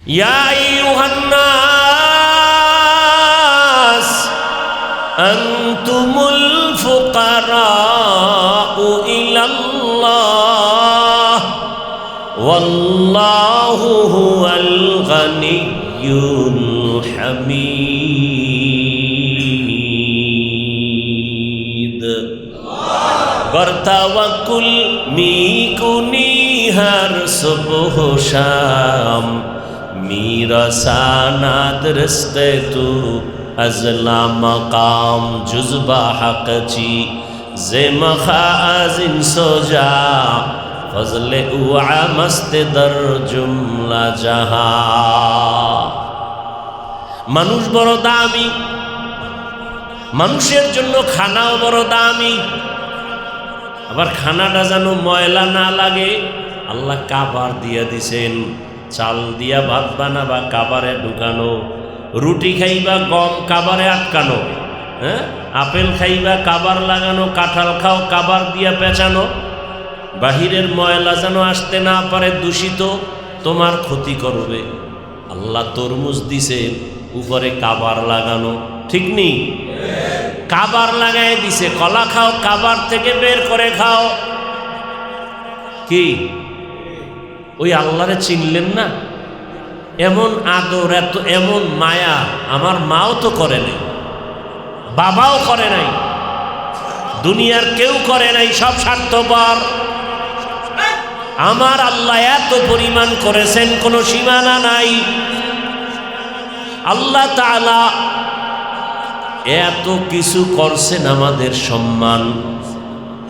ইয়া আইয়ুহান্নাস আনতুমুল ফুকারাউ ইলাল্লাহ ওয়াল্লাহু হুয়াল গানিয়্যুল হামিদ। गर तवक्कुल मी कुनी हर सुबह शाम मीरा सानाद रिस्क़े तू अज़ला मकाम जुज़बा हक़ ची ज़े मखाज़िन सोजा फज़ले उआ मस्त दर जुमला जहां। মানুষ বড় দামি, মানুষের জন্য খানাও বড় দামি। আবার খানাটা যেন ময়লা না লাগে আল্লাহ কাবার দিয়া দিছেন। চাল দিয়া ভাত বানাবা কাবারে ঢুকানো, রুটি খাইবা গম কাবারে আটকানো, হ্যাঁ আপেল খাইবা কাবার লাগানো, কাঁঠাল খাও কাবার দিয়া পেঁচানো। বাহিরের ময়লা যেন আসতে না পারে, দূষিত তোমার ক্ষতি করবে। আল্লাহ তরমুজ দিছে উপরে কাবার লাগানো, ঠিক নেই? কাবার লাগাই দিছে। কলা খাও কাবার থেকে বের করে খাও। কি ওই আল্লাহরে চিনলেন না? এমন আদর, এত এমন মায়া আমার মাও তো করে নাই, বাবাও করে নাই, দুনিয়ার কেউ করে নাই, সব স্বার্থপর। আমার আল্লাহ এত পরিমাণ করেছেন, কোনো সীমানা নাই। আল্লাহ তাআলা এত কিছু করছেন আমাদের সম্মান।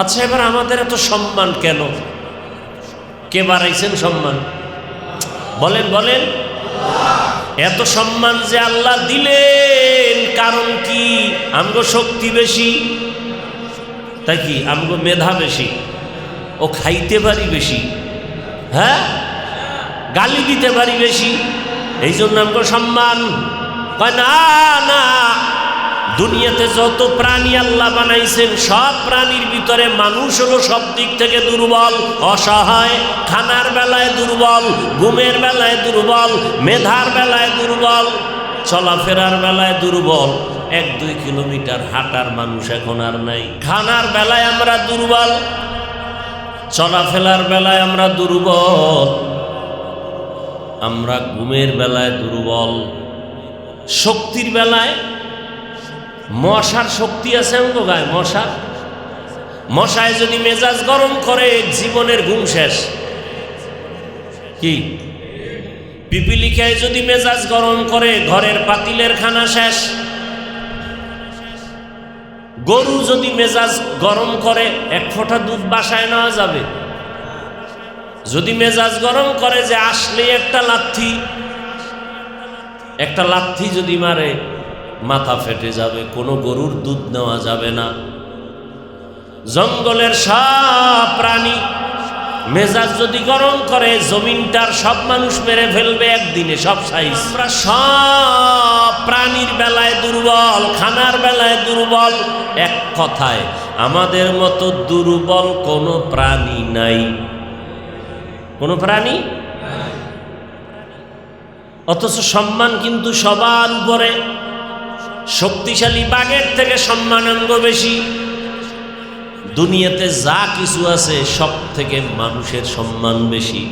আচ্ছা এবার আমাদের এত সম্মান কেন? কে বাড়াইছেন সম্মান? বলেন বলেন। এত সম্মান যে আল্লাহ দিলেন কারণ কি? আমগো শক্তি বেশি, তাই কি আমগো মেধা বেশি, ও খাইতে পারি বেশি, হ্যাঁ গালি দিতে পারি বেশি, এই জন্য আমগো সম্মান। কয় না না, দুনিয়াতে যত প্রাণী আল্লাহ বানাইছেন সব প্রাণীর ভিতরে মানুষ হলো সব দিক থেকে দুর্বল, অসহায়। খানার বেলায় দুর্বল, ঘুমের বেলায় দুর্বল, মেধার বেলায় দুর্বল, চলাফেরার বেলায় দুর্বল। 1-2 কিলোমিটার হাঁটার মানুষ এখন আর নাই। খানার বেলায় আমরা দুর্বল, চলাফেরার বেলায় আমরা দুর্বল, আমরা ঘুমের বেলায় দুর্বল, শক্তির বেলায় মশার শক্তি আছে আমগো গায়ে। মশায় যদি মেজাজ গরম করে জীবনের ঘুম শেষ। কি পিপিলিকায় যদি মেজাজ গরম করে ঘরের পাতিলের খানা শেষ। গরু যদি মেজাজ গরম করে 1 ফোঁটা দুধ বাসায় নেওয়া যাবে। যদি মেজাজ গরম করে যে আসলে একটা লাথি যদি মারে মাথা ফেটে যাবে, কোনো গরুর দুধ নেওয়া যাবে না। জঙ্গলের সব প্রাণী মেজাজ যদি গরম করে জমিনটার সব মানুষ মেরে ফেলবে একদিনে, সব সাইজ। আমরা সব প্রাণীর বেলায় দুর্বল, খানার বেলায় দুর্বল। এক কথায় আমাদের মতো দুর্বল কোনো প্রাণী নাই, কোনো প্রাণী। অথচ সম্মান কিন্তু সবার উপরে। শক্তিশালী বাঘের থেকে সম্মানাঙ্গ বেশি। দুনিয়াতে যা কিছু আছে সব থেকে মানুষের সম্মান বেশি।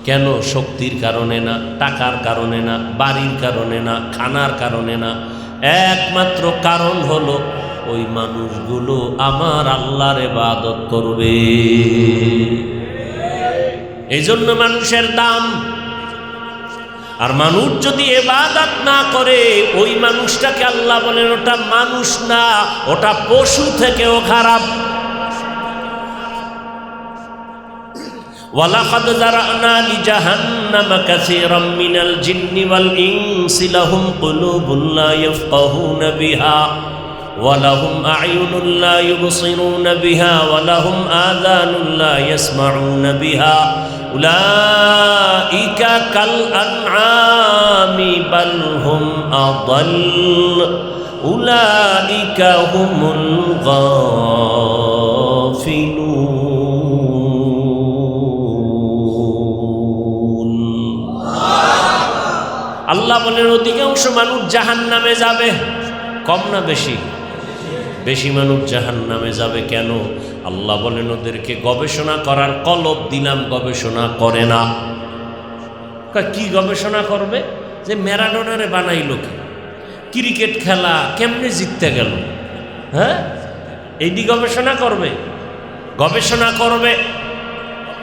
কেন? শক্তির কারণে না, টাকার কারণে না, বাড়ির কারণে না, খানার কারণে না। একমাত্র কারণ হলো ওই মানুষগুলো আমার আল্লাহর ইবাদত করবে। এই জন্য মানুষের দাম। আর মানুষ যদি ইবাদত না করে ওই মানুষটাকে আল্লাহ বলেন ওটা মানুষ না, ওটা পশু থেকেও খারাপ। ওয়ালাকাদ যারানা লিজাহান্নামা কাসীরাম মিনাল জিন্নি ওয়াল ইনসি লাহুম কুলুবুন লা ইয়াফকাহুনা বিহা ওয়া লাহুম আ'য়ুনুন লা ইউবসিরুনা বিহা ওয়া লাহুম আযানুন লা ইয়াসমাউনা বিহা উলাইকা কাল আনআমি বাল হুম আযাল উলাইকা হুমুল গাফিলুন। আল্লাহ বলেন অধিকাংশ মানুষ জাহান্নামে যাবে। কম না বেশি? বেশি মানুষ জাহান্নামে যাবে। কেন? আল্লাহ বলেন ওদেরকে গবেষণা করার কলব দিলাম, গবেষণা করে না। কি গবেষণা করবে? যে ম্যারাডোনারে বানাইল কি, ক্রিকেট খেলা কেমনে জিততে গেল, হ্যাঁ, এইটি গবেষণা করবে। গবেষণা করবে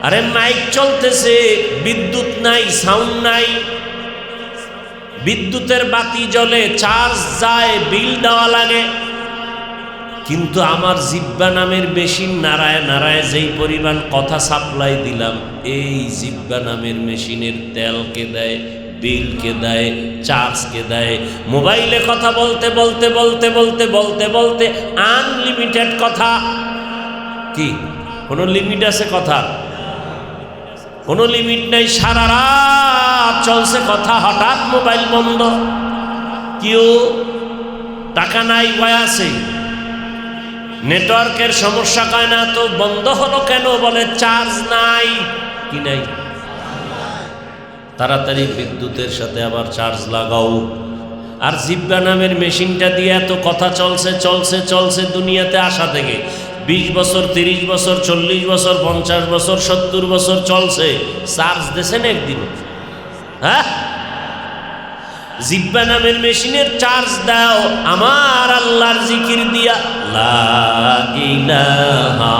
আরে মাইক চলতেছে, বিদ্যুৎ নাই, সাউন্ড নাই, বিদ্যুতের বাতি জ্বলে, চার্জ যায়, বিল দেওয়া লাগে, কিন্তু আমার জিব্বা নামের মেশিন নাড়ায় নাড়ায় যেই পরিমাণ কথা সাপ্লাই দিলাম, এই জিব্বা নামের মেশিনের তেলকে দেয়, বিলকে দেয়, চার্জকে দেয়। মোবাইলে কথা বলতে বলতে বলতে বলতে বলতে বলতে আনলিমিটেড কথা। কি কোনো লিমিট আছে কথার? কোনো লিমিট নাই। সারা রাত চলছে কথা, হঠাৎ মোবাইল বন্ধ। কেউ টাকা নাই, ভয় আছে, নেটওয়ার্কের সমস্যা, কয় না তো বন্ধ হলো কেন? বলে চার্জ নাই। কি নাই? তাড়াতাড়ি বিদ্যুতের সাথে আবার চার্জ লাগাও। আর জিব্বা নামের মেশিনটা দিয়ে এত কথা চলছে চলছে চলছে দুনিয়াতে আসা থেকে 20 বছর, 30 বছর, 40 বছর, 50 বছর, 70 বছর চলছে, চার্জ দিয়েছেন একদিন? হ্যাঁ, জিব্বা নামের মেশিনের চার্জ দাও আমার আল্লাহর জিকির দিয়া। লা ইলাহা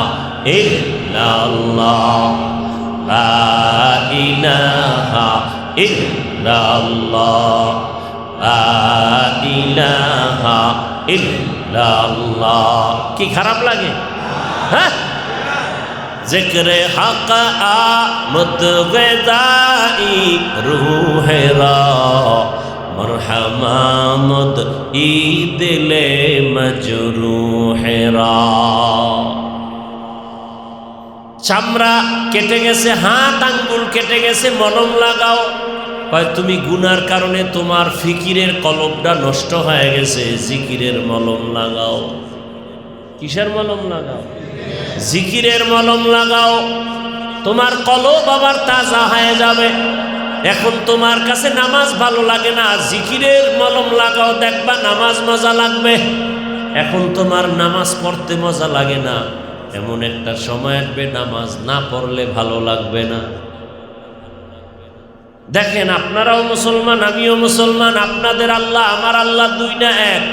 ইল্লাল্লাহ, লা ইলাহা ইল্লাল্লাহ, লা ইলাহা ইল্লাল্লাহ। কি খারাপ লাগে? হ্যাঁ, জিক্রে হক আমদ গদাই রূহেরা মরহমামদ ই দিলে মজরুহেরা। চামড়া কেটে গেছে, হাত আঙ্গুল কেটে গেছে, মলম লাগাও। কয় তুমি গুনার কারণে তোমার ফিকিরের কলবটা নষ্ট হয়ে গেছে, জিকিরের মলম লাগাও। কিসের মলম লাগাও? জিকিরের মলম লাগাও, তোমার কলব আবার তাজা হয়ে যাবে। এখন তোমার কাছে নামাজ ভালো লাগে না, জিকিরের মলম লাগাও, দেখবা নামাজ মজা লাগবে। এখন তোমার নামাজ পড়তে মজা লাগে না, এমন একটা সময় আসবে নামাজ না পড়লে ভালো লাগবে না। দেখেন, আপনারাও মুসলমান, আমিও মুসলমান, আপনাদের আল্লাহ আমার আল্লাহ দুই না এক?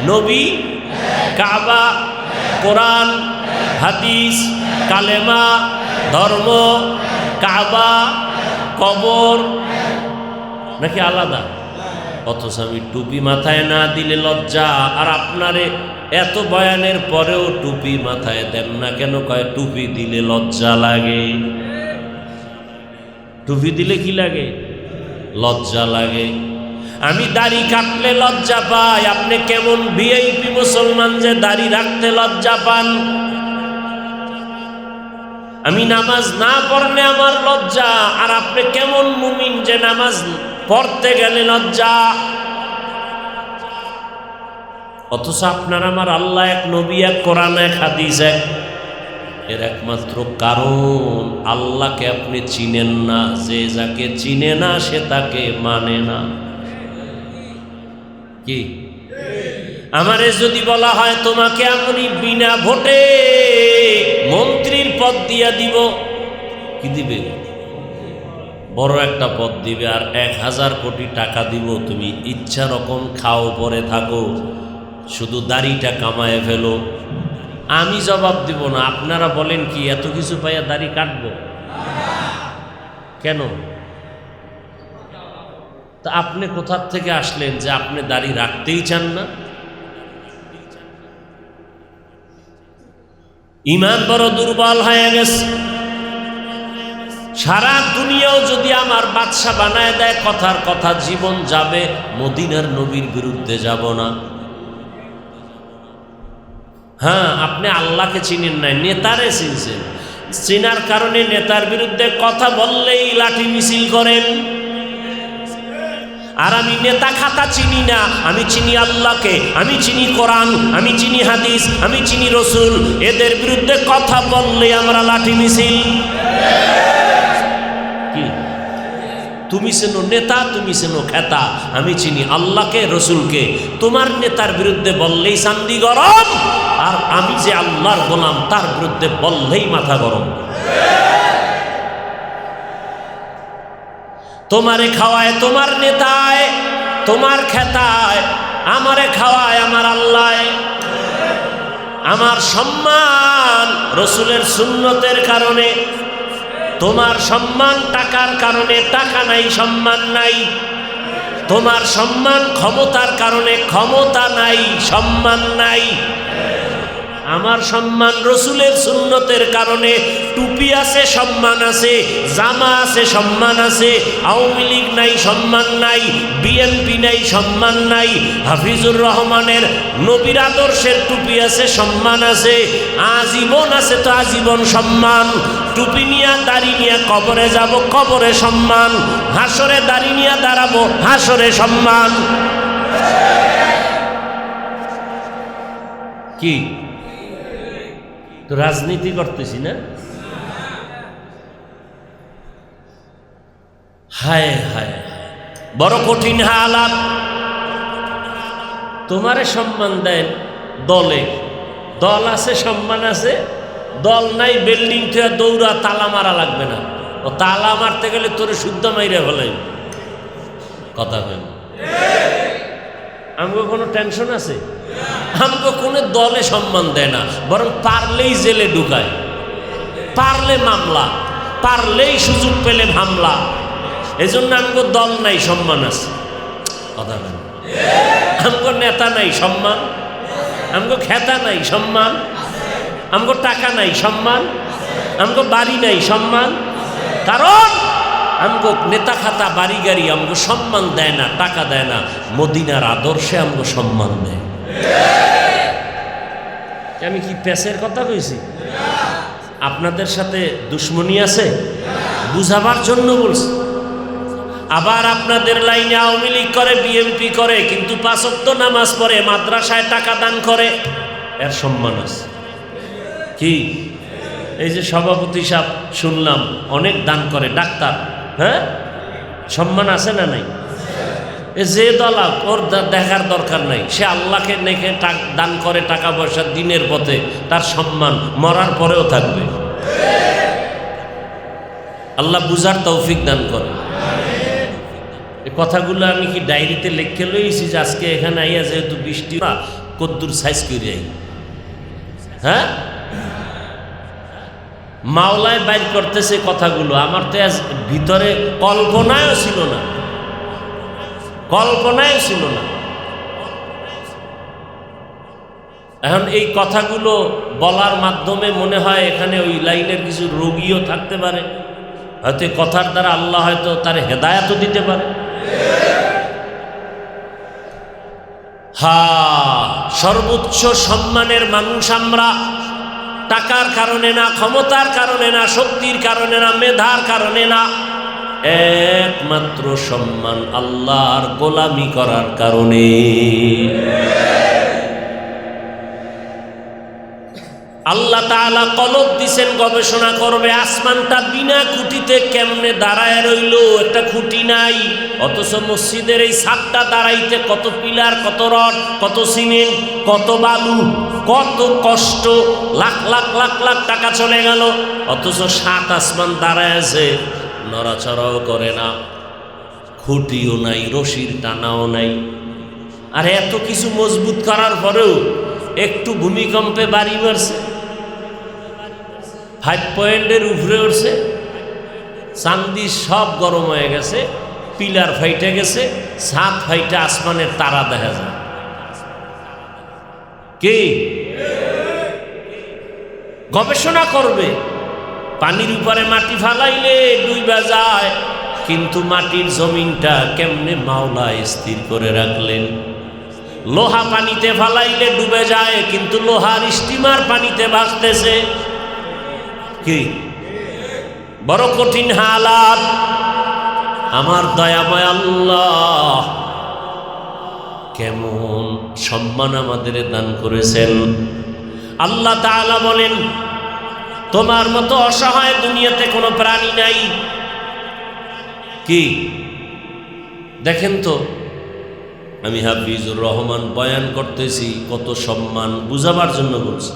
নবী, কাবা, কোরআন, হাদিস, কালেমা, ধর্ম, কাবা, কবর নাকি আলাদা? অথচ আমি টুপি মাথায় না দিলে লজ্জা। আর আপনারে এত বয়ানের পরেও টুপি মাথায় দেন না কেন? কয় টুপি দিলে লজ্জা লাগে। টুপি দিলে কি লাগে? লজ্জা লাগে। আমি দাড়ি কাটলে লজ্জা পাই, আপনি কেমন ভিআইপি মুসলমান যে দাড়ি রাখতে লজ্জা পান? আমি নামাজ না পড়লে আমার লজ্জা, আর আপনি কেমন মুমিন যে নামাজ পড়তে গেলে লজ্জা? অথচ আপনার আমার আল্লাহ এক, নবী এক, কোরআন এক, হাদিস এক। এর একমাত্র কারণ আল্লাহকে আপনি চিনেন না। যে যাকে চিনে না সে তাকে মানে না। কি আমারে যদি বলা হয় তোমাকে আমি বিনা ভোটে মন্ত্রীর পদ দিয়া দিব, কি দিবে? বড় একটা পদ দিবে, আর 1000 কোটি টাকা দিব, তুমি ইচ্ছা রকম খাও, পরে থাকো, শুধু দাড়িটা কামায় ফেলো। আমি জবাব দিব না। আপনারা বলেন কি এত কিছু পাইয়া দাড়ি কাটবো কেন? তা আপনি কোথা থেকে আসলেন যে আপনি দাড়ি রাখতেই চান না? ঈমান বড় দুর্বল হয়ে গেছে। সারা দুনিয়াও যদি আমার বাদশা বানায় দেয়, কথার কথা জীবন যাবে, মদিনার নবীর বিরুদ্ধে যাব না। হ্যাঁ, আপনি আল্লাহকে চিনেন নাই, নেতারে চিনছেন। চিনার কারণে নেতার বিরুদ্ধে কথা বললেই লাঠি মিছিল করেন। আর আমি নেতা খাতা চিনি না, আমি চিনি আল্লাহকে, আমি চিনি কোরআন, আমি চিনি হাদিস, আমি চিনি রসুল। এদের বিরুদ্ধে কথা বললে আমরা লাঠি মিছিল। কি তুমি চেনো নেতা, তুমি চেনো খেতা, আমি চিনি আল্লাহকে, রসুলকে। তোমার নেতার বিরুদ্ধে বললেই চান্দি গরম, আর আমি যে আল্লাহর গোলাম তার বিরুদ্ধে বললেই মাথা গরম। তোমারে খাওয়ায় তোমার নেতায়, তোমার খেতায়, আমারে খাওয়ায় আমার আল্লাহ। আমার সম্মান রসুলের সুন্নতের কারণে, তোমার সম্মান টাকার কারণে টাকা নাই, সম্মান নাই। তোমার সম্মান ক্ষমতার কারণে ক্ষমতা নাই, সম্মান নাই। আমার সম্মান রসুলের সুন্নতের কারণে, টুপি আছে সম্মান আছে, জামা আছে সম্মান আছে। আওয়ামী লীগ নাই, সম্মান নাই। বিএনপি নাই, সম্মান নাই। হাফিজুর রহমানের নবীর আদর্শের টুপি আছে, সম্মান আছে। আজীবন আছে তো আজীবন সম্মান। টুপি নিয়ে দাড়ি নিয়ে কবরে যাব, কবরে সম্মান। হাসরে দাড়ি নিয়ে দাঁড়াবো, হাসরে সম্মান। কি তো রাজনীতি করতেছি না? হায় হায়, বড় কঠিন হালাত। তোমারে সম্মান দেন দলে, দল আছে সম্মান আছে, দল নাই বিল্ডিং থেকে দৌড়া তালা মারা লাগবে না। ও তালা মারতে গেলে তোরে শুদ্ধ মাইরে ফেলাই। কথা কেন? আমাকে কোনো টেনশন আছে? আমাকে কোনো দলে সম্মান দেয় না, বরং পারলেই জেলে ঢুকায়, পারলে মামলা, পারলেই সুযোগ পেলে হামলা। এই জন্য আমাকে দল নাই, সম্মান আছে। কথা কেন? আমাকে নেতা নাই, সম্মান। আমাকে খেতা নাই, সম্মান। আমাকে টাকা নাই, সম্মান। আমাকে বাড়ি নাই, সম্মান। কারণ আমগো নেতা খাতা বাড়ি গাড়ি আমগো সম্মান দেয় না, টাকা দেয় না, মদিনার আদর্শে আমগো সম্মান দেয়। আমি কি পেশের কথা কইছি? আপনাদের সাথে দুশ্মনী আছে, বুঝাবার জন্য বলছি। আবার আপনাদের লাইনে আওয়ামী লীগ করে, বিএনপি করে, কিন্তু 5 ওয়াক্ত নামাজ পড়ে, মাদ্রাসায় টাকা দান করে, এর সম্মান আছে। কি এই যে সভাপতি সাহেব শুনলাম অনেক দান করে, ডাক্তার, হ্যাঁ, সম্মান আছে না নাই? যে দলাল, ওর দেখার দরকার নাই, সে আল্লাহকে নেখে দান করে টাকা পয়সা দিনের পথে, তার সম্মান মরার পরেও থাকবে। আল্লাহ বুঝার তৌফিক দান করে। এই কথাগুলো আমি কি ডায়েরিতে লিখে লইছি যে আজকে এখানে আইয়া যেহেতু বৃষ্টি না, কদ্দুর সাইজ করে আই, হ্যাঁ, মাওলায় বাইর করতেছে কথাগুলো। আমার তো ভিতরে কল্পনায়ও ছিল না, কল্পনায়ও ছিল না। এখন এই কথাগুলো বলার মাধ্যমে মনে হয় এখানে ওই লাইনের কিছু রোগীও থাকতে পারে, হয়তো কথার দ্বারা আল্লাহ হয়তো তার হেদায়েতও দিতে পারে। সর্বোচ্চ সম্মানের মানুষ আমরা, টাকার কারণে না, ক্ষমতার কারণে না, শক্তির কারণে না, মেধার কারণে না, একমাত্র সম্মান আল্লাহর গোলামি করার কারণে। আল্লাহ তাআলা কলব দিছেন, গবেষণা করবে আসমানটা বিনা খুঁটিতে কেমনে দাঁড়ায় রইল, একটা খুঁটি নাই, অথচ মসজিদের এই ছাদটা দাঁড়াইতে কত পিলার, কত রড, কত সিমেন্ট, কত বালু, কত কষ্ট, লাখ লাখ লাখ লাখ টাকা চলে গেল, অথচ 7 আসমান দাঁড়ায় আছে, নড়াচড়াও করে না, খুঁটিও নাই, রশির টানাও নাই। আর এত কিছু মজবুত করার পরেও একটু ভূমিকম্পে বাড়ি মারছে, 5 পয়েন্টের উপরে উঠছে, চান্দি সব গরম হয়ে গেছে, পিলার ফাইটে গেছে, ছাদ ফাইটে আসমানের তারা দেখা যায়। কি গবেষণা করবে? পানির উপরে মাটি ফালাইলে ডুইবা যায়, কিন্তু মাটির জমিনটা কেমনে মাওলা স্থির করে রাখলেন। লোহা পানিতে ফালাইলে ডুবে যায়, কিন্তু লোহার স্টিমার পানিতে ভাসতেছে। কি বড় কঠিন হালাত। আমার দয়াময় আল্লাহ কেমন সম্মান আমাদের দান করেছেন। আল্লাহ তাআলা বলেন, তোমার মতো অসহায় দুনিয়াতে কোনো প্রাণী নাই। কি দেখেন তো, আমি হাফিজুর রহমান বয়ান করতেছি, কত সম্মান বুঝাবার জন্য বলছি।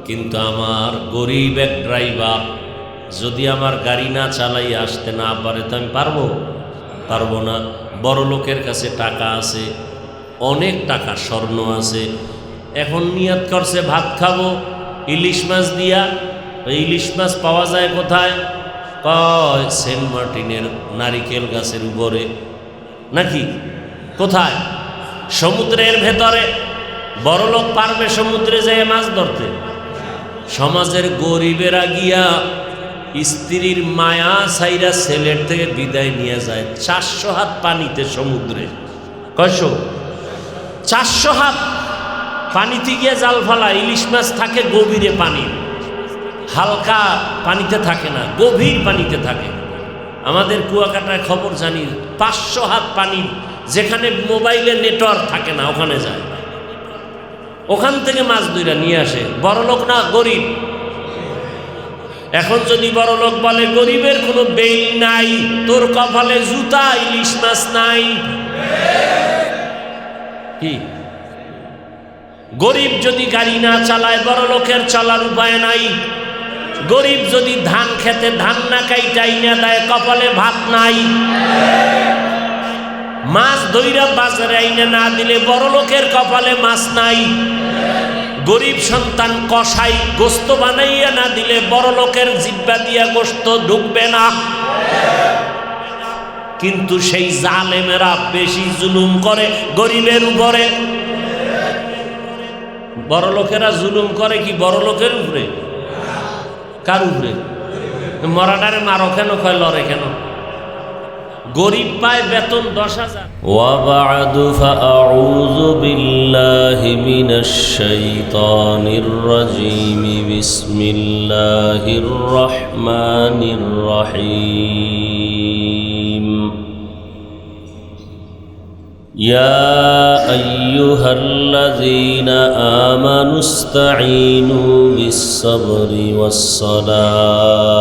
কিন্তু আমার গরিব এক ড্রাইভার যদি আমার গাড়ি না চালাই আসতে না পারে তো আমি পারবো না। বড় লোকের কাছে টাকা আছে, অনেক টাকা, স্বর্ণ আছে, এখন নিয়ত করছে ভাত খাবো ইলিশ মাছ দিয়া। ওই ইলিশ মাছ পাওয়া যায় কোথায়? কয় সেন্ট মার্টিনের নারিকেল গাছের উপরে, নাকি কোথায়? সমুদ্রের ভেতরে। বড় লোক পারবে সমুদ্রে যেয়ে মাছ ধরতে? সমাজের গরিবেরা গিয়া স্ত্রীর মায়া সাইরা ছেলের থেকে বিদায় নিয়ে যায় 400 হাত পানিতে সমুদ্রে। কয়শো? 400 হাত পানিতে গিয়ে জাল ফালা। ইলিশ মাছ থাকে গভীরে পানি, হালকা পানিতে থাকে না, গভীর পানিতে থাকে। আমাদের কুয়াকাটায় খবর জানি 500 হাত পানি, যেখানে মোবাইলে নেটওয়ার্ক থাকে না ওখানে যায়, ওখান থেকে মাছ ধইরা নিয়ে আসে। বড় লোক না গরিব? এখন যদি বড় লোক বলে গরিবের কোনো বেইল নাই, তোর কপালে জুতা, ইলিশ মাছ নাই। কি গরিব যদি গাড়ি না চালায়, বড় লোকের চলার উপায় নাই। গরিব যদি ধান খেতে ধান না কাইটাই না দেয়, কপালে ভাত নাই। মাছ ধইরা বাজারে আইনে না দিলে বড় লোকের কপালে মাছ নাই। গরিব সন্তান কষাই গোস্ত বানাইয়া না দিলে বড় লোকের জিব্বা দিয়া গোস্ত ঢুকবে না। কিন্তু সেই জালেমেরা বেশি জুলুম করে গরিবের উপরে। বড় লোকেরা জুলুম করে কি বড় লোকের উপরে? কার উপরে? মরাডারে মারো কেন, কয় লড়ে কেন? গরিব পায় বেতন 10,000। ওয়াবাদু ফাআউযু বিল্লাহি মিনাশ শাইতানির রাজীম। বিসমিল্লাহির রহমানির রহিম। ইয়া আইয়ুহাল্লাযীনা আমানুস্তাঈনু বিস-সাবরি ওয়াস-সালাহ।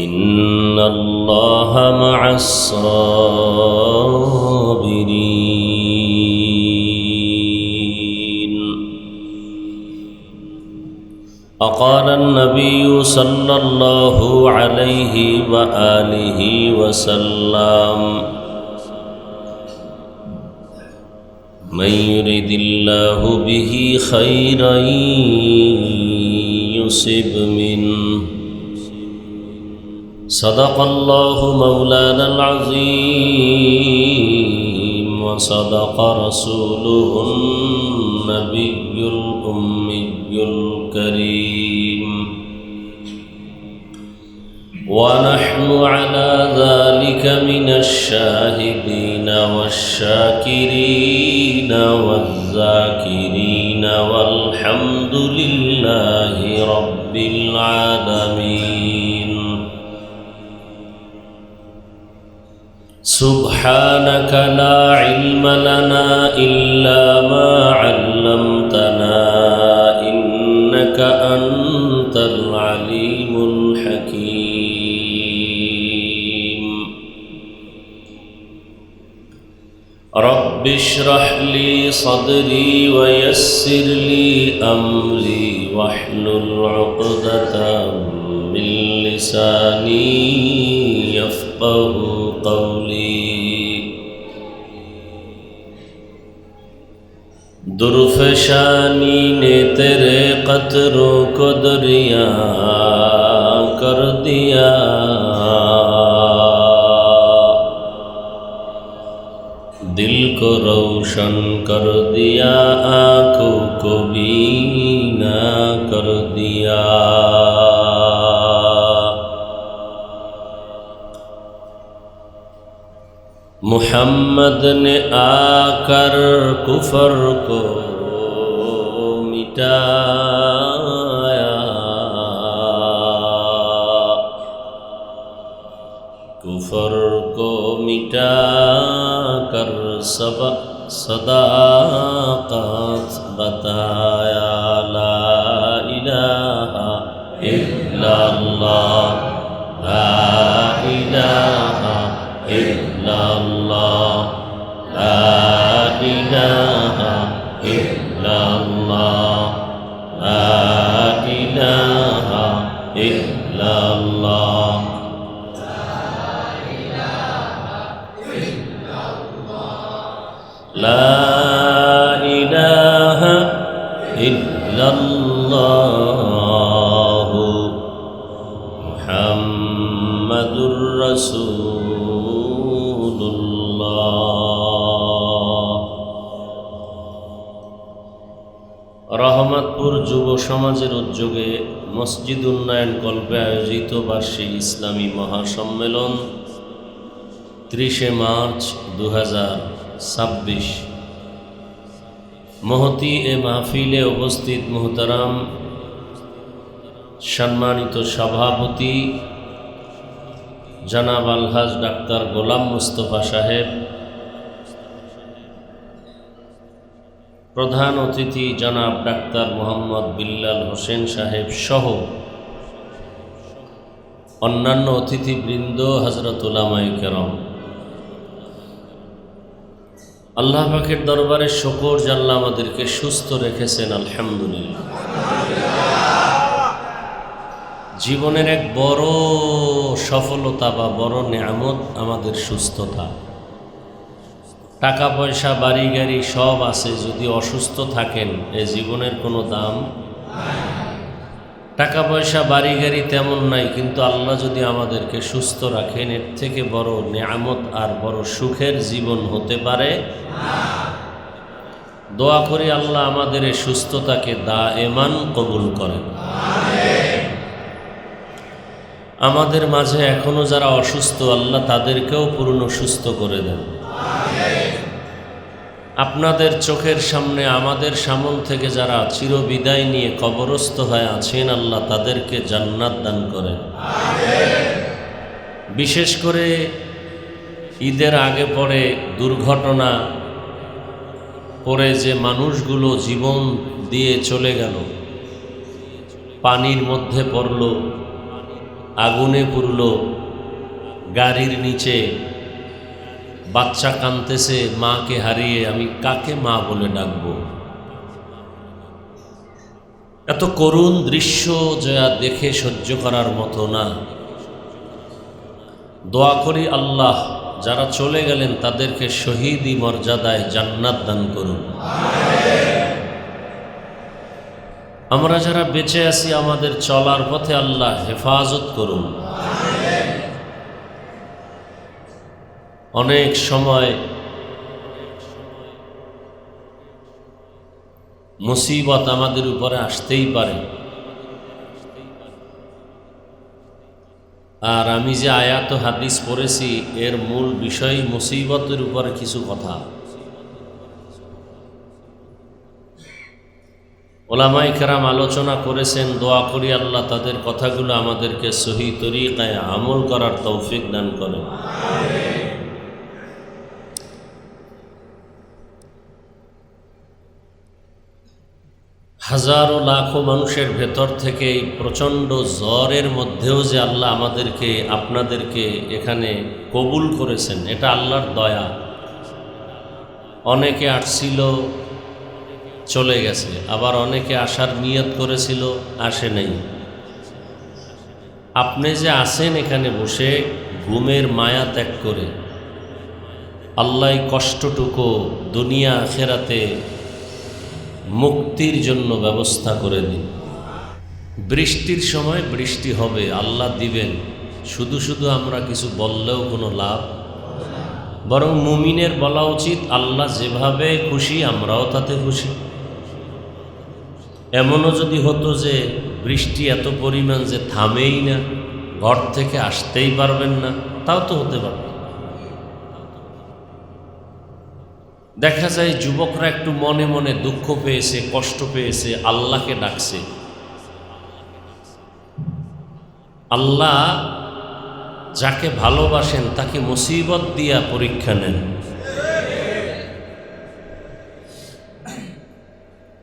ইন্নাল্লাহা মা'আস-সাবিরিন। وقال النبي صلى الله عليه وآله وسلم: من يرد الله به خيرا يصب منه. صدق الله مولانا العظيم وصدق رسوله النبي الأمي الكريم. ونحن على ذلك من الشاهدين والشاكرين والذاكرين والحمد لله رب العالمين. سبحانك لا علم لنا إلا ما علمتنا إنك أنت العليم الحكيم. رب اشرح لي صدري ويسر لي أمري واحلل عقدة من لساني يفقه قولي. दुर्फशानी ने तेरे कतरों को दरिया कर दिया. दिल को रोशन कर दिया, आँखों को बीना कर दिया. मुहम्मद ने आकर कुफर को मिटाया. कुफर को मिटा कर सब सदाकत बताया. ला इलाहा इल्लल्लाह ইল্লাল্লাহ লা ইলাহা ইল্লাল্লাহ লা ইলাহা ইল্লাল্লাহ লা ইলাহা ইল্লাল্লাহ মুহাম্মাদুর রাসূলুল্লাহ। রহমতপুর যুব সমাজের উদ্যোগে মসজিদ উন্নয়ন কল্পে আয়োজিত বার্ষিক ইসলামী মহাসম্মেলন 30শে মার্চ 2026। মহতি এ মাহফিলে উপস্থিত মুহতারাম সম্মানিত সভাপতি জনাব আলহাজ ডাক্তার গোলাম মুস্তফা সাহেব, প্রধান অতিথি জনাব ডাক্তার মোহাম্মদ বিল্লাল হোসেন সাহেব সহ অন্যান্য অতিথিবৃন্দ, হযরত উলামায়ে কেরাম, আল্লাহ পাকের দরবারে শুকর যে আল্লাহ আমাদেরকে সুস্থ রেখেছেন, আলহামদুলিল্লাহ। জীবনের এক বড় সফলতা বা বড় নেয়ামত আমাদের সুস্থতা। টাকা পয়সা বাড়ি গাড়ি সব আছে, যদি অসুস্থ থাকেন এ জীবনের কোনো দাম। টাকা পয়সা বাড়ি গাড়ি তেমন নাই, কিন্তু আল্লাহ যদি আমাদেরকে সুস্থ রাখেন এর থেকে বড় নেয়ামত আর বড় সুখের জীবন হতে পারে। দোয়া করি আল্লাহ আমাদের এই সুস্থতাকে দায়েমান কবুল করেন। আমাদের মাঝে এখনো যারা অসুস্থ আল্লাহ তাদেরকেও পূর্ণ সুস্থ করে দেন। আপনাদের চোখের সামনে আমাদের সামন থেকে যারা চিরবিদায় নিয়ে কবরস্থ হয়ে আছেন আল্লাহ তাদেরকে জান্নাত দান করেন। বিশেষ করে ঈদের আগে পরে দুর্ঘটনা পরে যে মানুষগুলো জীবন দিয়ে চলে গেল, পানির মধ্যে পড়ল, আগুনে পুড়ল, গাড়ির নিচে, বাচ্চা কাঁদতেছে মাকে হারিয়ে, আমি কাকে মা বলে ডাকব? এত করুণ দৃশ্য যা দেখে সহ্য করার মতো না। দোয়া করি আল্লাহ যারা চলে গেলেন তাদেরকে শহীদি মর্যাদায় জান্নাত দান করুন। আমরা যারা বেঁচে আছি আমাদের চলার পথে আল্লাহ হেফাজত করুন। অনেক সময় মুসিবত আমাদের উপরে আসতেই পারে, আর আমি যে আয়াত ও হাদিস পড়েছি এর মূল বিষয় মুসিবতের উপরে কিছু কথা। ওলামায়ে কেরাম আলোচনা করেছেন, দোয়া করি আল্লাহ তাদের কথাগুলো আমাদেরকে সহি তরিকায় আমল করার তৌফিক দান করেন। হাজারো লাখো মানুষের ভেতর থেকে এই প্রচণ্ড জ্বরের মধ্যেও যে আল্লাহ আমাদেরকে আপনাদেরকে এখানে কবুল করেছেন এটা আল্লাহর দয়া। অনেকে আসছিল চলে গেছে, আবার অনেকে আসার নিয়ত করেছিল আসে নাই। আপনি যে আছেন এখানে বসে ঘুমের মায়া ত্যাগ করে, আল্লাহ কষ্টটুকু দুনিয়া আখিরাতে মুক্তির জন্য ব্যবস্থা করে দিন। বৃষ্টির সময় বৃষ্টি হবে, আল্লাহ দিবেন। শুধু শুধু আমরা কিছু বললেও কোনো লাভ, বরং মুমিনের বলা উচিত আল্লাহ যেভাবে খুশি আমরাও তাতে খুশি। এমনও যদি হতো যে বৃষ্টি এত পরিমাণ যে থামেই না, ঘর থেকে আসতেই পারবেন না, তাও তো হতে পারবে। দেখা যায় যুবকরা একটু মনে মনে দুঃখ পেয়েছে, কষ্ট পেয়েছে, আল্লাহকে ডাকছে। আল্লাহ যাকে ভালোবাসেন তাকে মুসিবত দিয়া পরীক্ষা নেন,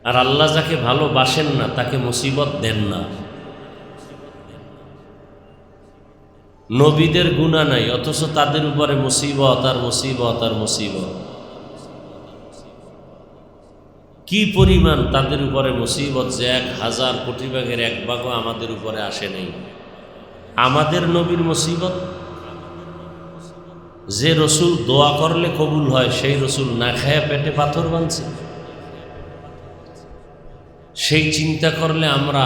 আর আল্লাহ যাকে ভালোবাসেন না তাকে মুসিবত দেন না। নবীদের গুনাহ নাই, অথচ তাদের উপরে মুসিবত আর মুসিবত আর মুসিবত। কি পরিমাণ তাদের উপরে মুসিবত যে 1000 কোটি ভাগের 1 ভাগও আমাদের উপরে আসে নাই। আমাদের নবীর মুসিবত, যে রসুল দোয়া করলে কবুল হয় সেই রসুল না খায়া পেটে পাথর বাঁধছে। সেই চিন্তা করলে আমরা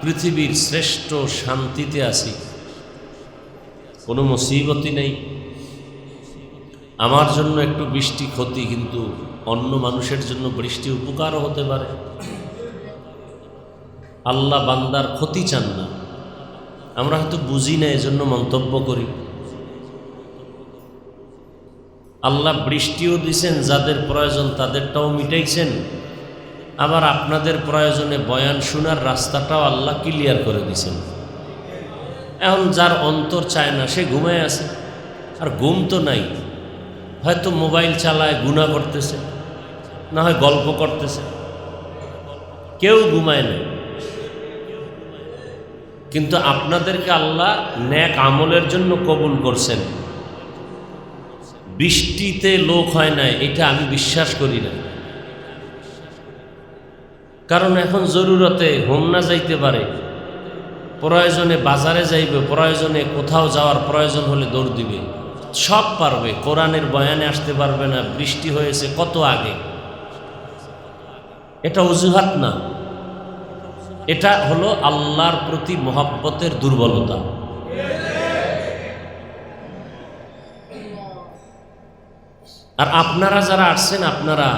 পৃথিবীর শ্রেষ্ঠ শান্তিতে আছি, কোনো মুসিবতই নেই। আমার জন্য একটু বৃষ্টি ক্ষতি, কিন্তু অন্য মানুষের জন্য বৃষ্টি উপকারও হতে পারে। আল্লাহ বান্দার ক্ষতি চান না, আমরা হয়তো বুঝি না, এজন্য মন্তব্য করি। আল্লাহ বৃষ্টিও দিছেন, যাদের প্রয়োজন তাদেরটাও মিটাইছেন, আবার আপনাদের প্রয়োজনে বয়ান শোনার রাস্তাটাও আল্লাহ ক্লিয়ার করে দিছেন। এখন যার অন্তর চায় না সে ঘুমায় আছে, আর ঘুম তো নাই, হয়তো মোবাইল চালায় গুনাহ করতেছে, না হয় গল্প করতেছে, কেউ ঘুমায় না। কিন্তু আপনাদেরকে আল্লাহ নেক আমলের জন্য কবুল করছেন। বৃষ্টিতে লোক হয় না এটা আমি বিশ্বাস করি না, কারণ এখন জরুরতে হোম না যাইতে পারে, প্রয়োজনে বাজারে যাইবে, প্রয়োজনে কোথাও যাওয়ার প্রয়োজন হলে দৌড় দিবে, সব পারবে, কোরআনের বয়ানে আসতে পারবে না, বৃষ্টি হয়েছে কত আগে। এটা অজুহাত না, এটা হলো আল্লাহর প্রতি মহব্বতের দুর্বলতা। আর আপনারা যারা আসছেন, আপনারা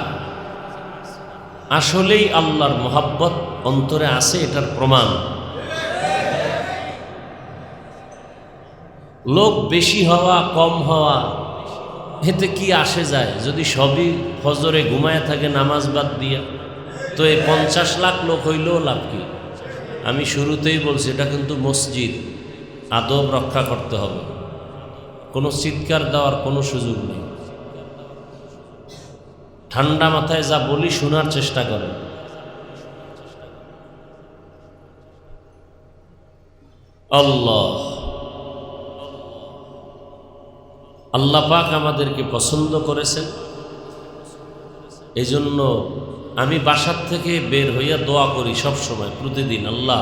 আসলেই আল্লাহর মহব্বত অন্তরে আছে, এটার প্রমাণ। লোক বেশি হওয়া কম হওয়া এতে কি আসে যায়, যদি সবই ফজরে ঘুমায় থাকে নামাজ বাদ দিয়া, তো এই 50 লাখ লোক হইলেও লাভ কি? আমি শুরুতেই বলছি এটা কিন্তু মসজিদ, আদব রক্ষা করতে হবে, কোনো চিৎকার দেওয়ার কোনো সুযোগ নেই। ঠান্ডা মাথায় যা বলি শোনার চেষ্টা করেন। আল্লাহ পাক আমাদেরকে পছন্দ করেছেন, এজন্য আমি বাসার থেকে বের হইয়া দোয়া করি সব সময়, প্রতিদিন, আল্লাহ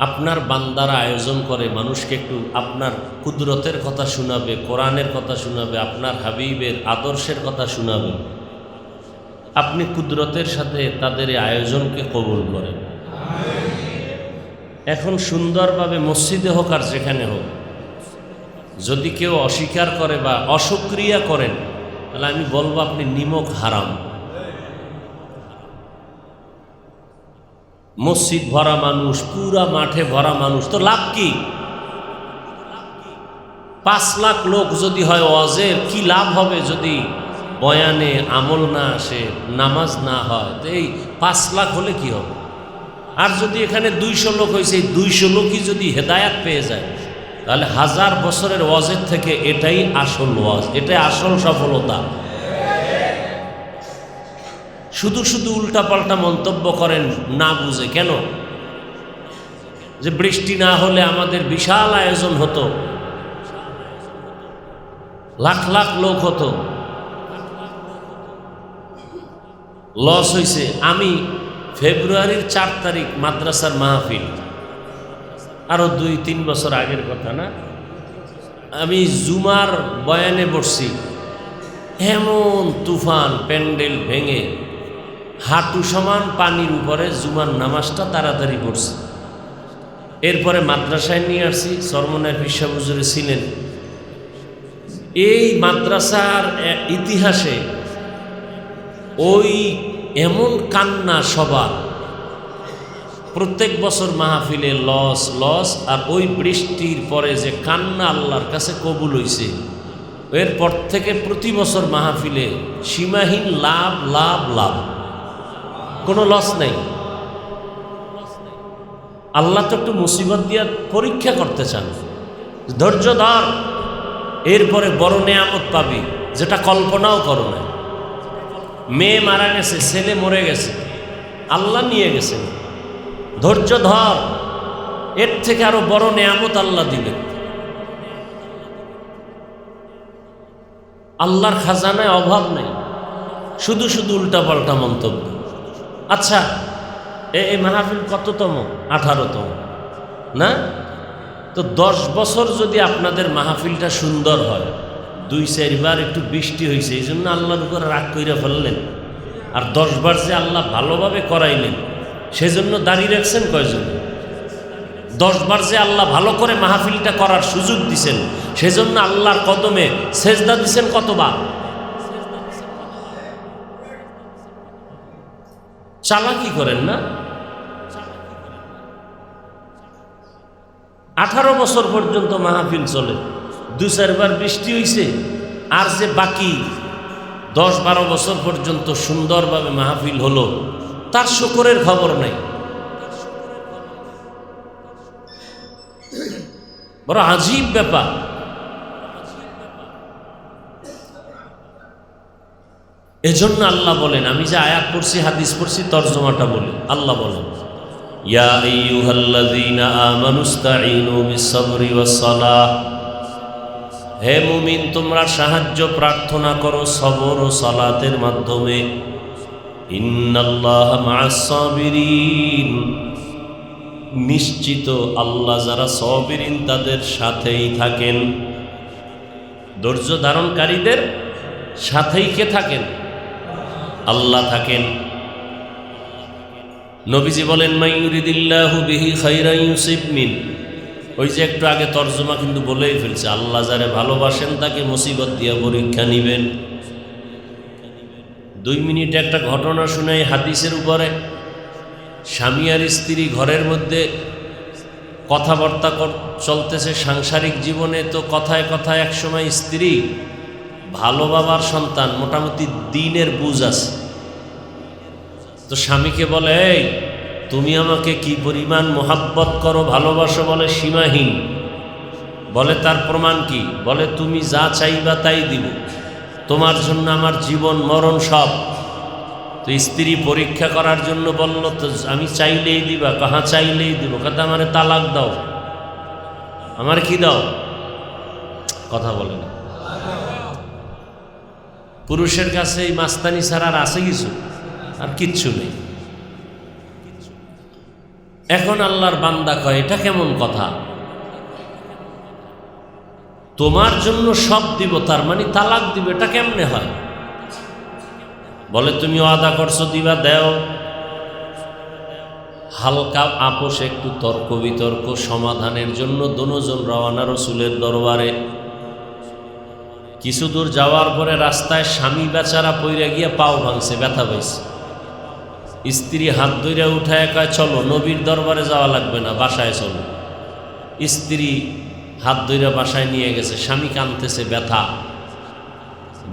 আপনার বান্দারা আয়োজন করে মানুষকে একটু আপনার কুদরতের কথা শোনাবে, কোরআনের কথা শোনাবে, আপনার হাবিবের আদর্শের কথা শোনাবে, আপনি কুদরতের সাথে তাদের এই আয়োজনকে কবুল করেন। এখন সুন্দরভাবে মসজিদে হোক আর যেখানে হোক, যদি কেউ অস্বীকার করে বা অসক্রিয়া করেন, তাহলে আমি বলবো আপনি নিমক হারাম। মসজিদ ভরা মানুষ, পুরা মাঠে ভরা মানুষ, তো লাভ কি? 5 লাখ লোক যদি হয় ওয়াজের, কি লাভ হবে যদি বয়ানে আমল না আসে, নামাজ না হয়? তো এই 5 লাখ হলে কি হবে? আর যদি এখানে 200 লোক হয়েছে, এই 200 লোকই যদি হেদায়াত পেয়ে যায়, তাহলে 1000 বছরের ওয়াজের থেকে এটাই আসল ওয়াজ, এটাই আসল সফলতা। শুধু শুধু উল্টাপাল্টা মন্তব্য করেন না বুঝে। কেন? যে বৃষ্টি না হলে আমাদের বিশাল আয়োজন হতো, লাখ লাখ লোক হতো, লস হয়েছে। আমি ফেব্রুয়ারির 4 তারিখ মাদ্রাসার মাহফিল, আরো 2-3 বছর আগের কথা না, আমি জুমার বয়ানে বসছি, এমন তুফান, প্যান্ডেল ভেঙে হাঁটু সমান পানির উপরে জুমার নামাজটা তাড়াতাড়ি পড়ছি। এরপরে মাদ্রাসায় নিয়ে আসছি, চরমনায় পীর সাহেব হুজুরে ছিলেন। এই মাদ্রাসার ইতিহাসে ওই এমন কান্না সবার, প্রত্যেক বছর মাহফিলে লস লস, আর ওই বৃষ্টির পরে যে কান্না আল্লাহর কাছে কবুল হইছে, এরপর থেকে প্রতি বছর মাহফিলে সীমাহীন লাভ লাভ লাভ, কোনো লস নেই। আল্লাহ তো একটু মুসিবত দিয়ে পরীক্ষা করতে চান, ধৈর্য ধর, এরপরে বড় নেয়ামত পাবি, যেটা কল্পনাও করো না। মেয়ে মারা গেছে, ছেলে মরে গেছে, আল্লাহ নিয়ে গেছেন, ধৈর্য ধর, এর থেকে আরো বড় নেয়ামত আল্লাহ দিবেন। আল্লাহর খাজানায় অভাব নেই, শুধু শুধু উল্টাপাল্টা মন্তব্য। আচ্ছা, এই মাহফিল কততম? 18তম না? তো 10 বছর যদি আপনাদের মাহফিলটা সুন্দর হয়, 2-4 বার একটু বৃষ্টি হয়েছে এই জন্য আল্লাহর উপর রাগ কইরা ফেললেন, আর 10 বার যে আল্লাহ ভালোভাবে করাইলেন সেজন্য দাঁড়িয়ে রাখছেন কয়জন? 10 বার যে আল্লাহ ভালো করে মাহফিলটা করার সুযোগ দিছেন সেজন্য আল্লাহর কদমে সেজদা দিছেন কতবার? চালাকি করেন না? 18 বছর পর্যন্ত মাহফিল চলে, 2-4 বার বৃষ্টি হইছে, আর যে বাকি 10-12 বছর পর্যন্ত সুন্দরভাবে মাহফিল হলো, তার শুকরের খবর নাই। বড় আজীব ব্যাপার। এজন্য আল্লাহ বলেন, আমি যে আয়াত পড়ছি হাদিস পড়ছি তরজমাটা বলি। আল্লাহ বলেন, ইয়া আইয়ুহাল্লাযীনা আমানুস্তাঈনু বিস-সাবরি ওয়াস-সালাহ, হে মুমিন তোমরা সাহায্য প্রার্থনা করো সবর ও সালাতের মাধ্যমে। ইন্নাল্লাহা মা'আস-সাবিরিন, নিশ্চিত আল্লাহ যারা সাবিরিন তাদের সাথেই থাকেন। ধৈর্য ধারণকারীদের সাথেই কে থাকেন? আল্লাহ থাকেন। নবীজি বলেন, মাইয়ুরিদিল্লাহু বিহি খাইরান ইউসিব মিন, ওই যে একটু আগে তর্জমা কিন্তু বলেই ফেলছে, আল্লাহ যারে ভালোবাসেন তাকে মুসিবত দিয়ে পরীক্ষা নিবেন। 2 মিনিট একটা ঘটনা শুনাই হাদিসের উপরে। স্বামী আর স্ত্রী ঘরের মধ্যে কথাবার্তা চলতেছে সাংসারিক জীবনে, তো কথায় কথায় একসময় স্ত্রী ভালো বাবার সন্তান, মোটামুটি দ্বীনের বুঝ আছে, তো স্বামীকে বলে, এই তুমি আমাকে কি পরিমাণ মোহাব্বত করো ভালোবাসো, বলে সীমাহীন। বলে তার প্রমাণ কি? বলে তুমি যা চাইবা তাই দিব, তোমার জন্য আমার জীবন মরণ সব। তো স্ত্রী পরীক্ষা করার জন্য বলল, তো আমি চাইলেই দিবা? কাহা চাইলেই দিব? কথা আমারে তালাক দাও। আমার কি দাও? কথা বলে না। পুরুষের কাছে এই মাস্তানি ছাড়া আর আছে কিছু? আর কিচ্ছু নেই। এখন আল্লাহর বান্দা কয়, এটা কেমন কথা? তোমার জন্য সব দিব, তার মানে তালাক দিব, এটা কেমনে হয়? বলে তুমি ওয়াদা করছো দিবা, দেও। হালকা আপোষ, একটু তর্ক বিতর্ক সমাধানের জন্য দোনোজন রওয়ানা রসুলের দরবারে। কিছু দূর যাওয়ার পরে রাস্তায় স্বামী বেচারা পইরা গিয়া পাও ভাঙছে, ব্যথা পাইছে। স্ত্রী হাত ধইরা উঠায় কয়, চলো নবীর দরবারে যাওয়া লাগবে না, বাসায় চলো। স্ত্রী হাত ধইরা বাসায় নিয়ে গেছে, স্বামী কাঁদতেছে ব্যথা।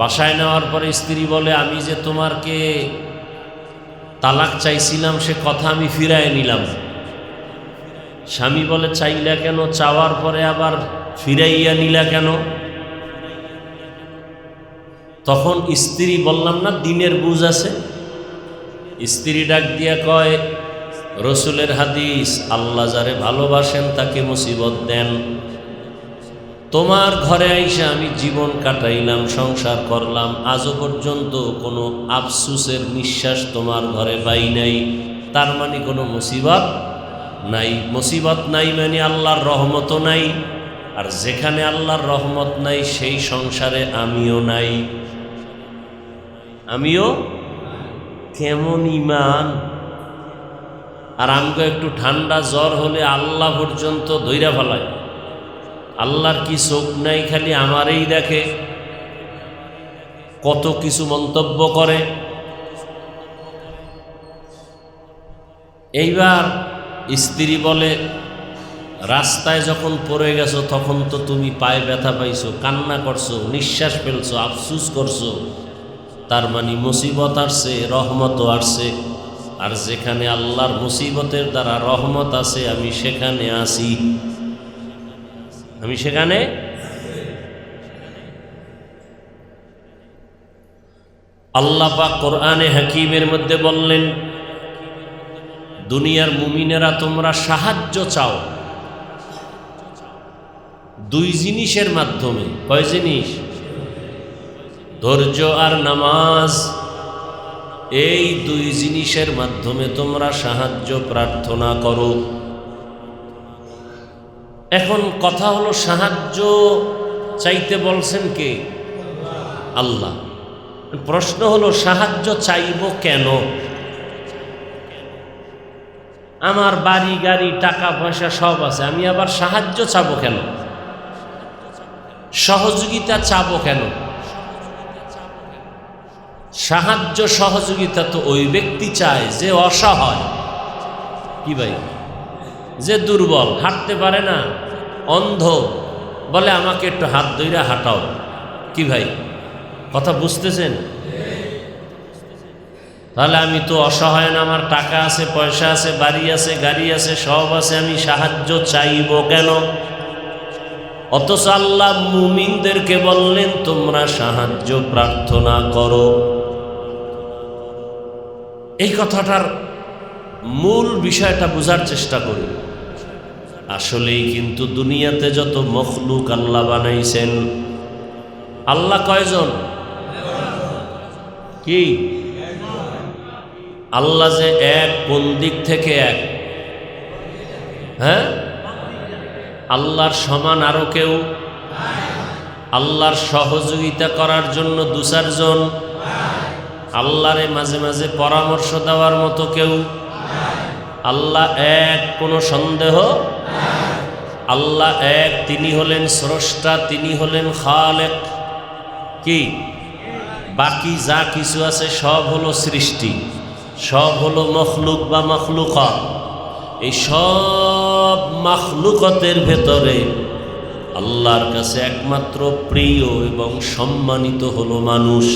বাসায় নেওয়ার পরে স্ত্রী বলে, আমি যে তোমারকে তালাক চাইছিলাম সে কথা আমি ফিরায় নিলাম। স্বামী বলে, চাইলা কেন? চাওয়ার পরে আবার ফিরাইয়া নিলা কেন? তখন স্ত্রী, বললাম না দ্বীনের বুঝ আছে। স্ত্রী ডাক দিয়া কয়, রসুলের হাদিস, আল্লাহ যারে ভালোবাসেন তাকে মুসিবত দেন। তোমার ঘরে আইসা আমি জীবন কাটাইলাম, সংসার করলাম, আজও পর্যন্ত কোনো আফসুসের নিঃশ্বাস তোমার ঘরে পাই নাই, তার মানে কোনো মুসিবত নাই। মুসিবত নাই মানে আল্লাহর রহমতও নাই, আর যেখানে আল্লাহর রহমত নাই সেই সংসারে আমিও নাই। আমিও কেমন ইমান! আর আমগো একটু ঠান্ডা জ্বর হলে আল্লাহ পর্যন্ত ধইরা ফেলায়। আল্লাহর কি চোখ নাই, খালি আমারই দেখে, কত কিছু মন্তব্য করে। এইবার স্ত্রী বলে, রাস্তায় যখন পড়ে গেছো তখন তো তুমি পায়ে ব্যথা পাইছো, কান্না করছো, নিঃশ্বাস ফেলছো, আফসুস করছো, তার মানে মুসিবত আসছে, রহমতও আসছে। আর যেখানে আল্লাহর মুসিবতের দ্বারা রহমত আছে আমি সেখানে আসি, আমি সেখানে। আল্লাহ পাক কোরআনে হাকিমের মধ্যে বললেন, দুনিয়ার মুমিনেরা তোমরা সাহায্য চাও, দুই জিনিসের মাধ্যমে। কয় জিনিস? ধৈর্য আর নামাজ। এই দুই জিনিসের মাধ্যমে তোমরা সাহায্য প্রার্থনা করো। এখন কথা হলো, সাহায্য চাইতে বলছেন কে? আল্লাহ। প্রশ্ন হলো, সাহায্য চাইব কেন? আমার বাড়ি গাড়ি টাকা পয়সা সব আছে, আমি আবার সাহায্য চাবো কেন? সহযোগিতা চাবো কেন? সাহায্য সহযোগিতা তো ওই ব্যক্তি চায় যে অসহায়। কি ভাই? যে দুর্বল, হাঁটতে পারে না, অন্ধ, বলে আমাকে একটু হাত ধইরা হাঁটাও। কি ভাই, কথা বুঝতেছেন? তাহলে আমি তো অসহায় না, আমার টাকা আছে, পয়সা আছে, বাড়ি আছে, গাড়ি আছে, সব আছে, আমি সাহায্য চাইব কেন? অথচ আল্লাহ মুমিনদেরকে বললেন তোমরা সাহায্য প্রার্থনা করো। এই কথাটার মূল বিষয়টা বোঝার চেষ্টা করি। আসলেই কিন্তু দুনিয়াতে যত মখলুক আল্লাহ বানাইছেন, আল্লাহ কয়জন? কি? আল্লাহ যে এক, কোন দিক থেকে এক? হ্যাঁ, আল্লাহর সমান আরো কেউ? আল্লাহর সহযোগিতা করার জন্য দু চারজন? আল্লাহরে মাঝে মাঝে পরামর্শ দেওয়ার মতো কেউ? আল্লাহ এক, কোনো সন্দেহ? আল্লাহ এক, তিনি হলেন স্রষ্টা, তিনি হলেন খালেক। কি? বাকি যা কিছু আছে সব হলো সৃষ্টি, সব হলো মখলুক বা মখলুকাত। এই সব মখলুকাতের ভেতরে আল্লাহর কাছে একমাত্র প্রিয় এবং সম্মানিত হলো মানুষ।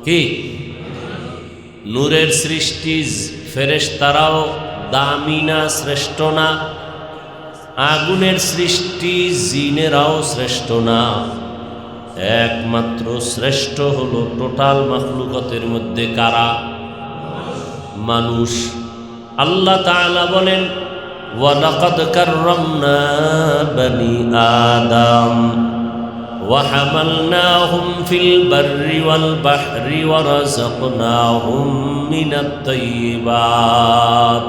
কি? নূরের সৃষ্টি ফেরেশতারাও দামি না, শ্রেষ্ঠ না? আগুনের সৃষ্টি জিনেরাও শ্রেষ্ঠ না? একমাত্র শ্রেষ্ঠ হলো টোটাল মাখলুকাতের মধ্যে কারা? মানুষ। আল্লাহ তাআলা বলেন, ওয়ালাকাদ কাররামনা বনি আদম ওয়া হামালনাহুম ফিল বাররি ওয়াল বাহরি ওয়া রাযাকনাহুম মিনাত তাইয়্যিবাত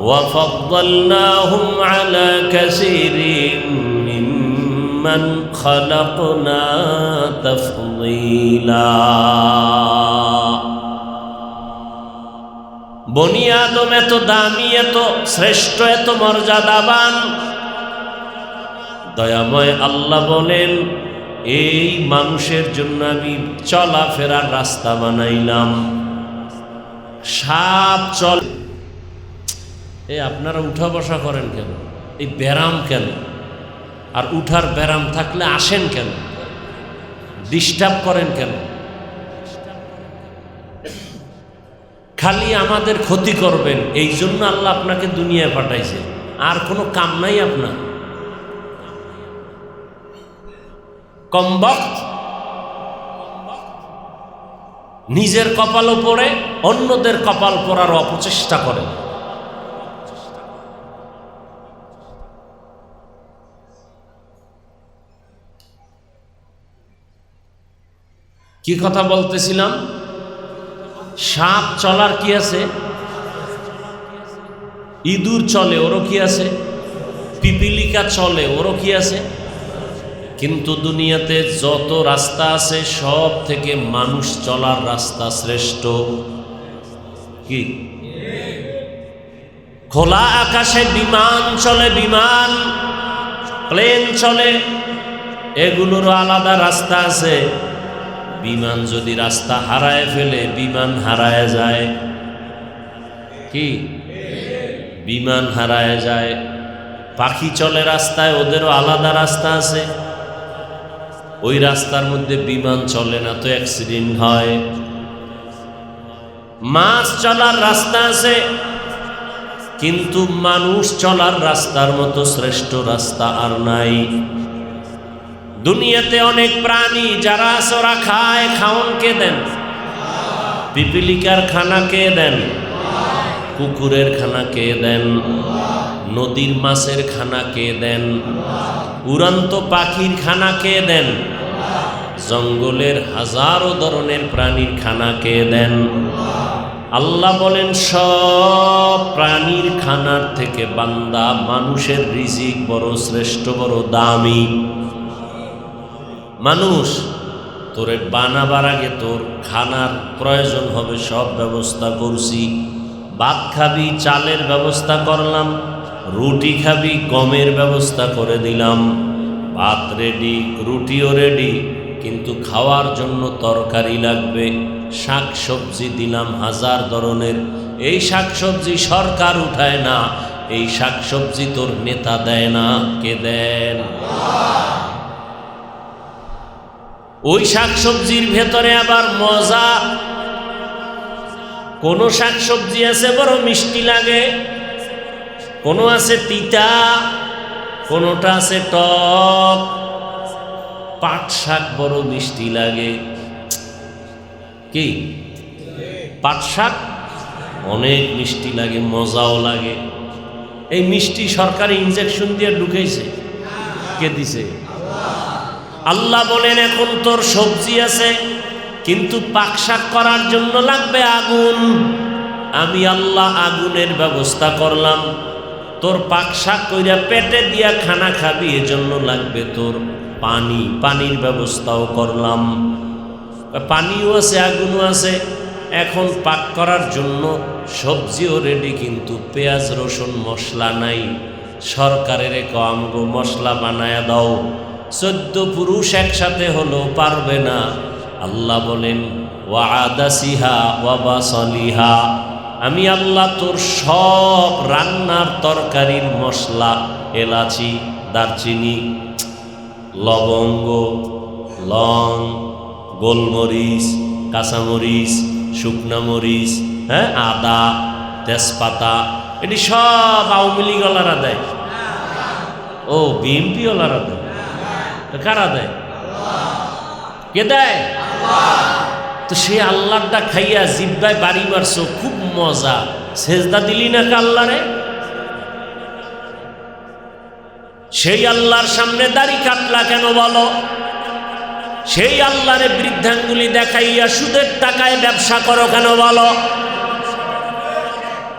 ওয়া ফাদ্দালনাহুম আলা কাসীরিন মিম্মান খালাকনা তাফদীলা। বনি আদম এত দামি, এত শ্রেষ্ঠ, এত মর্যাদাবান। দয়াময় আল্লাহ বলেন, এই মানুষের জন্য আমি চলাফেরার রাস্তা বানাইলাম। সাপ চল, আপনারা উঠা বসা করেন কেন? এই ব্যারাম কেন? আর উঠার ব্যারাম থাকলে আসেন কেন? ডিস্টার্ব করেন কেন? খালি আমাদের ক্ষতি করবেন, এই জন্য আল্লাহ আপনাকে দুনিয়ায় পাঠাইছে। আর কোনো কাম নাই আপনার। কমবক্ত নিজের কপালও পড়ে, অন্যদের কপাল পড়ার অপচেষ্টা করে। কি কথা বলতেছিলাম? সাপ চলার কি আছে? ইঁদুর চলে, ওরও কি আছে? পিপিলিকা চলে, ওরও কি আছে? কিন্তু দুনিয়াতে যত রাস্তা আছে সব থেকে মানুষ চলার রাস্তা শ্রেষ্ঠ। কি? খোলা আকাশে বিমান চলে, বিমান, প্লেন চলে, এগুলোরও আলাদা রাস্তা আছে। বিমান যদি রাস্তা হারায় ফেলে, বিমান হারায় যায়। কি? বিমান হারায় যায়। পাখি চলে রাস্তায়, ওদেরও আলাদা রাস্তা আছে। ওই রাস্তার মধ্যে বিমান চলে না, তো অ্যাক্সিডেন্ট হয়। মাছ চলার রাস্তা আছে, কিন্তু মানুষ চলার রাস্তার মতো শ্রেষ্ঠ রাস্তা আর নাই। দুনিয়াতে অনেক প্রাণী যারা আছে, ওরা খায়, খাওন কে দেন? পিপিলিকার খানা কে দেন? কুকুরের খানা কে দেন? নদীর মাছের খানা কে দেন? উড়ন্ত পাখির খানা কে দেন? জঙ্গলের হাজারো ধরনের প্রাণীর খানা কে দেন? আল্লাহ বলেন সব প্রাণীর খানার থেকে বান্দা মানুষের রিজিক বড় শ্রেষ্ঠ, বড় দামি। মানুষ তোরে বানাবার আগে তোর খানার প্রয়োজন হবে, সব ব্যবস্থা করছি। ভাত খাবি, চালের ব্যবস্থা করলাম। রুটি খাবি, গমের ব্যবস্থা করে দিলাম। ভাত রেডি, রুটিও রেডি, কিন্তু খাওয়ার জন্য তরকারি লাগবে। শাক সবজি দিলাম হাজার ধরনের। এই শাক সবজি সরকার উঠায় না, এই শাক সবজি তোর নেতা দেয় না। কে দেন? ওই শাক সবজির ভেতরে আবার মজা। কোন শাক সবজি আছে বড় মিষ্টি লাগে, কোন আছে তিতা, কোনটা আছে টক। পাট শাক বড় মিষ্টি লাগে। কি পাট শাক? অনেক মিষ্টি লাগে, মজাও লাগে। এই মিষ্টি সরকারি ইনজেকশন দিয়ে ঢুকেছে। কে দিছে? আল্লাহ বলেন এখন তোর সবজি আছে, কিন্তু পাক শাক করার জন্য লাগবে আগুন। আমি আল্লাহ আগুনের ব্যবস্থা করলাম। তোর পাক শাক কইরা পেটে দিয়া খানা খাবি, এজন্য লাগবে তোর পানি। পানির ব্যবস্থাও করলাম। পানিও আছে, আগুনও আছে। এখন পাক করার জন্য সবজিও রেডি, কিন্তু পেঁয়াজ রসুন মশলা নাই। সরকারের আমগো মশলা বানায়া দাও। 14 পুরুষ একসাথে হলো পারবে না। আল্লাহ বলেন ওয়াদাসিহা ওয়াবাসলিহা, আমি আল্লাহ তোর সব রান্নার তরকারির মশলা, এলাচি, দারচিনি, লবঙ্গ, লং, গোলমরিচ, কাঁচামরিচ, শুকনা মরিচ, হ্যাঁ, আদা, তেজপাতা, এটি সব আওয়ামী লীগ ওলারা দেয়। ও বিএনপি ওলারা দেয়? কারা দেয়? কে দেয়? তো সে আল্লাহটা খাইয়া জিব্বায় বাড়ি মারছো, খুব মজা। সেজদা দিলি না আল্লাহরে? সেই আল্লাহর সামনে দাড়ি কাটলা কেন বলো? সেই আল্লাহরে বৃদ্ধাঙ্গুলি দেখাইয়া সুদের টাকায় ব্যবসা করো কেন বলো?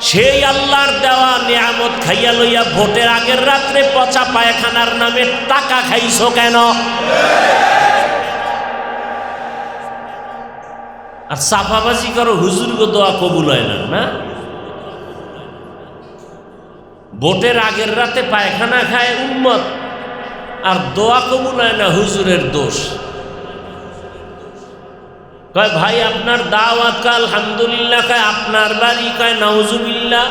সেই আল্লাহর দেওয়া নিয়ামত খাইয়া লইয়া ভোটের আগের রাত্রে পচা পায়খানার নামে টাকা খাইছো কেন? আর সাফাবাজি করো, হুজুর গো দোয়া কবুল হয় না। না, ভোটের আগের রাতে পায়খানা খায় উম্মত, আর দোয়া কবুল হয় না, হুজুরের দোষ। কয় ভাই আপনার দাওয়াত, কয় আলহামদুলিল্লাহ। কয় আপনার বাড়ি? কয় নাউজুবিল্লাহ।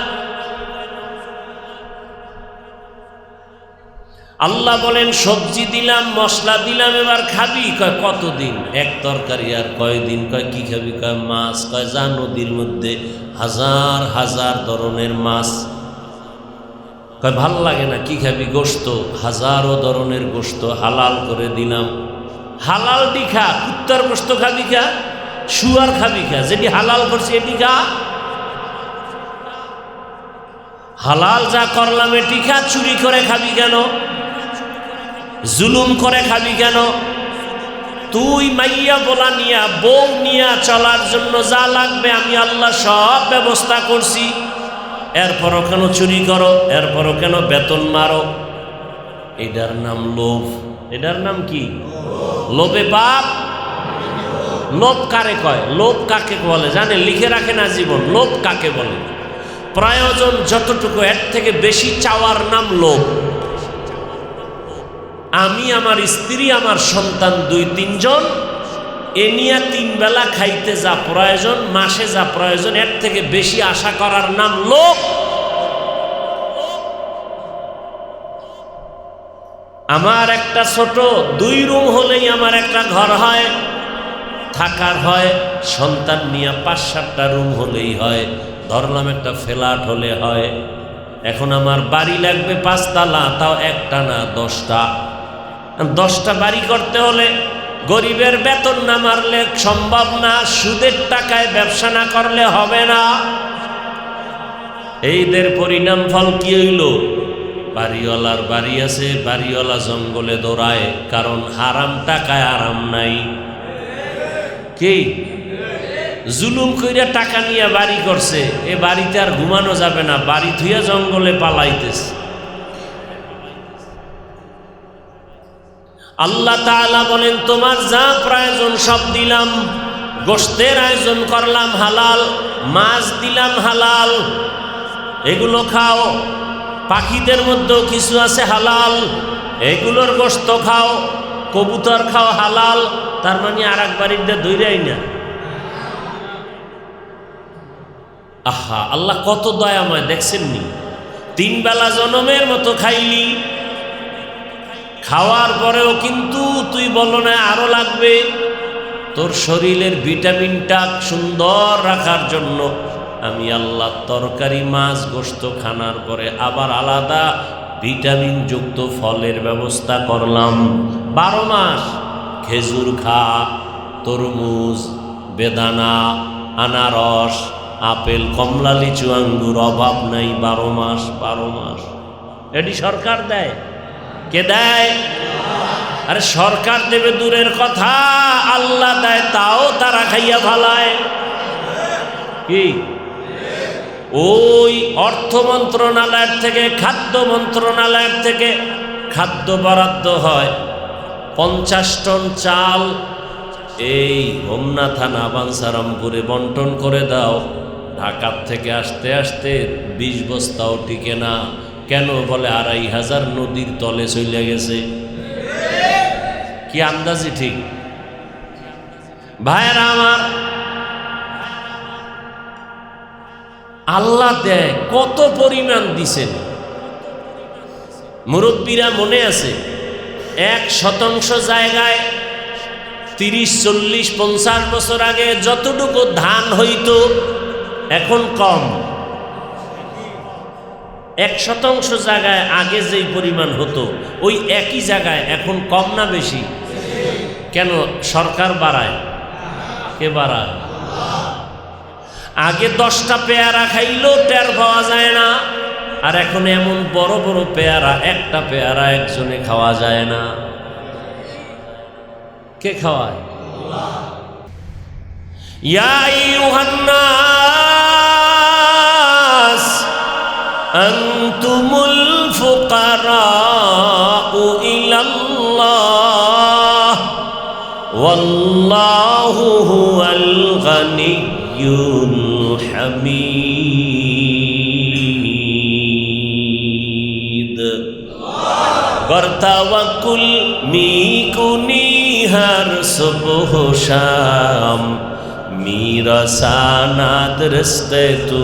আল্লাহ বলেন সবজি দিলাম, মশলা দিলাম, এবার খাবি? কয় কতদিন? এক তরকারি। আর কয়দিন? কয় কি খাবি? কয় মাছ। কয় যা, নদীর মধ্যে হাজার হাজার ধরনের মাছ। কয় ভাল লাগে না, কি খাবি? গোশত, হাজারো ধরনের গোশত হালাল করে দিলাম। হালাল দি খা, কুত্তার গোশত খাবি খা, শুয়ার খাবি খা, যেটি হালাল করছি এটি খা। হালাল যা করলাম এটি খা। চুরি করে খাবি কেন? জুলুম করে খাবি কেন? তুই মাইয়া বলা নিয়া, বউ নিয়া চলার জন্য যা লাগবে আমি আল্লাহ সব ব্যবস্থা করছি। এরপরও কেন চুরি করো? এরপরও কেন বেতন মারো? এটার নাম লোভ। এটার নাম কি? লোভে পাপ। লোভ কারে কয়? লোভ কাকে বলে জানে? লিখে রাখে না জীবন। লোভ কাকে বলে? প্রয়োজন যতটুকু, এর থেকে বেশি চাওয়ার নাম লোভ। আমি, আমার স্ত্রী, আমার সন্তান 2-3 জন, এ নিয়ে 3 বেলা খাইতে যা প্রয়োজন, মাসে যা প্রয়োজন, এর থেকে বেশি আশা করার নাম লোভ। আমার একটা ছোট 2 রুম হলেই আমার একটা ঘর হয়, থাকার হয়। সন্তান নিয়ে 5-7টা রুম হলেই হয়। ধরলাম একটা ফ্ল্যাট হলে হয়। এখন আমার বাড়ি লাগবে 5 তলা, তাও একটা না 10টা। 10টা বাড়ি করতে হলে গরিবের বেতন না মারলে সম্ভব না। সুদের টাকায় ব্যবসা না করলে হবে না। এইদের পরিণাম ফল কি হইল? বাড়িওয়ালার বাড়ি আছে, বাড়িওয়ালা জঙ্গলে দৌড়ায়, কারণ হারাম টাকায় আরাম নাই। কি জুলুম কইরা টাকা নিয়ে বাড়ি করছে, এ বাড়িতে আর ঘুমানো যাবে না, বাড়ি থুইয়া জঙ্গলে পালাইতেছে। আল্লাহ তাআলা বলেন, তোমার যা প্রয়োজন সব দিলাম, গোশতের আয়োজন করলাম হালাল, মাছ দিলাম হালাল, এগুলো খাও। পাখিদের মধ্যেও কিছু আছে হালাল, এগুলোর গোশত খাও। কবুতর খাও হালাল, তার মানে আর এক বাড়ির দিয়ে দৈরাই না। আহা, আল্লাহ কত দয়াময় দেখছেননি। 3 বেলা জনমের মতো খাইলি, খাওয়ার পরেও কিন্তু তুই বলো না আরো লাগবে। তোর শরীরের ভিটামিনটা সুন্দর রাখার জন্য আমি আল্লাহ তরকারি মাছ গোশত খানার পরে আবার আলাদা ভিটামিন যুক্ত ফলের ব্যবস্থা করলাম। 12 মাস খেজুর খা, তরমুজ, বেদানা, আনারস, আপেল, কমলা, লিচু, আঙ্গুর, অভাব নাই। 12 মাস 12 মাস। এটি সরকার দেয়? কে দেয়? আরে সরকার দেবে দূরের কথা, আল্লাহ দেয়, তাও তারা খাইয়া ফালায়। কি ওই অর্থ মন্ত্রণালয়ের থেকে, খাদ্য মন্ত্রণালয়ের থেকে খাদ্য বরাদ্দ হয়। 50 টন চাল এই হোমনা থানা বাঞ্ছারামপুরে বন্টন করে দাও। ঢাকার থেকে আসতে আসতে 20 বস্তাও টিকে না। কেন? বলে 2500 নদীর তলে চলে গেছে। কি আন্দাজি ঠিক? ভাইয়েরা আমার, আল্লাহ দেয় কত পরিমাণ দিছেন। মুরব্বীরা মনে আছে, 1% জায়গায় 30, 40, 50 বছর আগে যতটুকু ধান হইতো এখন কম। 1% জায়গায় আগে যেই পরিমাণ হতো ওই একই জায়গায় এখন কম না বেশি? কেন? সরকার বাড়ায়। কে বাড়ায়? আগে 10টা পেয়ারা খাইলেও টের পাওয়া যায় না, আর এখন এমন বড় বড় পেয়ারা, একটা পেয়ারা একজনে খাওয়া যায় না। কে খাওয়ায়? ইয়া আইয়ুহান নাস আনতুমুল ফুকারাউ ইলাল্লাহ ওয়াল্লাহু হুয়াল গানিয়্যুল হামিদ। বরতাওয়াকুল মিকুনি हर सुबह शाम मीरा सानाद रस्ते तू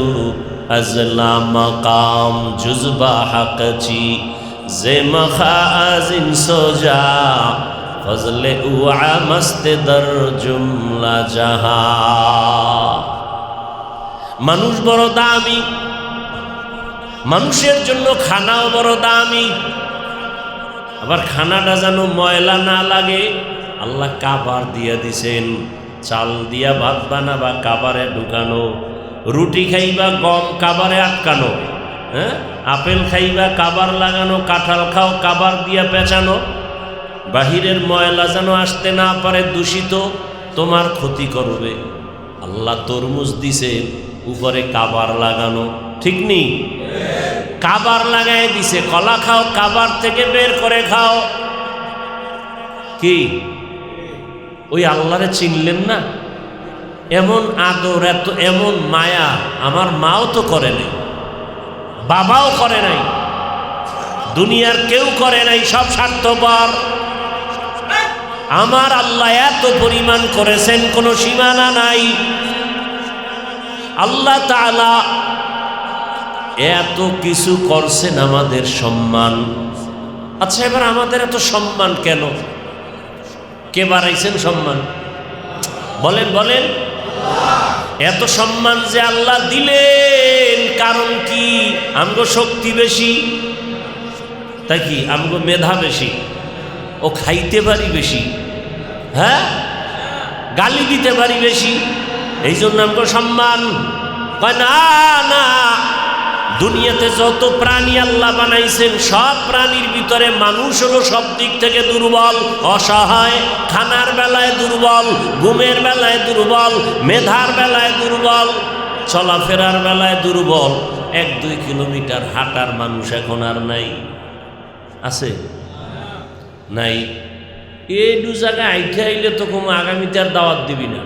अजला मकाम जुज़बा हक़ची जे मखाज़िन सोजा फजले उआ मस्त दर जुमला जहां। মানুষ বড় দামি, মানুষের জন্য খানাও বড় দামি। আবার খানাটা যেন ময়লা না লাগে, আল্লাহ কাবার দিয়া দিছেন। চাল দিয়া ভাত বানাবা, কাবারে ঢুকানো। রুটি খাইবা, গম কাবারে আটকানো। হ্যাঁ, আপেল খাইবা, কাবার লাগানো। কাঁঠাল খাও, কাবার দিয়া পেঁচানো। বাহিরের ময়লা যেন আসতে না পারে, দূষিত, তোমার ক্ষতি করবে। আল্লাহ তরমুজ দিছে, উপরে কাবার লাগানো। ঠিক নেই? কাবার লাগাই দিছে। কলা খাও, কাবার থেকে বের করে খাও। কি ওই আল্লাহরে চিনলেন না? এমন আদর, এত এমন মায়া আমার মাও তো করে নাই, বাবাও করে নাই, দুনিয়ার কেউ করে নাই। সব স্বার্থপর। আমার আল্লাহ এত পরিমাণ করেছেন, কোনো সীমানা নাই। আল্লাহ তাআলা এত কিছু করছেন আমাদের সম্মান। আচ্ছা, এবার আমাদের এত সম্মান কেন? কে বাড়াইছেন সম্মান? বলেন বলেন। এত সম্মান যে আল্লাহ দিলেন, কারণ কি? আমগো শক্তি বেশি, তাই কি? আমগো মেধা বেশি, ও খাইতে পারি বেশি, হ্যাঁ, গালি দিতে পারি বেশি, এই জন্য আমগো সম্মান। কয় না না, দুনিয়াতে যত প্রাণী আল্লাহ বানাইছেন সব প্রাণীর ভিতরে মানুষ হলো সব দিক থেকে দুর্বল, অসহায়। খানার বেলায় দুর্বল, ঘুমের বেলায় দুর্বল, মেধার বেলায় দুর্বল, চলাফেরার বেলায় দুর্বল। 1-2 কিলোমিটার হাঁটার মানুষ এখন আর নাই, আছে নাই? এই দু জায়গায় আইঠে আইলে তো কোনো আগামীতে আর দাওয়াত দিবি না,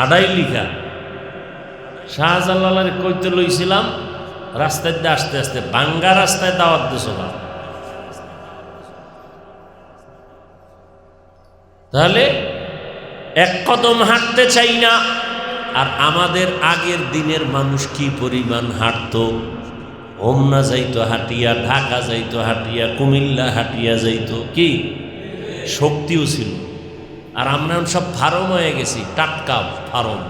আড়াই লিখা। শাহজালালের কইতে লইছিলাম রাস্তায় দিয়ে আস্তে আস্তে বাঙ্গা রাস্তায় দাওয়াত দিছ না। তাহলে এক কদম হাঁটতে চাই না। আর আমাদের আগের দিনের মানুষ কি পরিমাণ হাঁটতো, হোমনা যাইতো হাঁটিয়া, ঢাকা যাইতো হাঁটিয়া, কুমিল্লা হাঁটিয়া যাইতো, কি শক্তিও ছিল। আর আমরা সব ফার্ম হয়ে গেছি, টাটকা ফার্ম,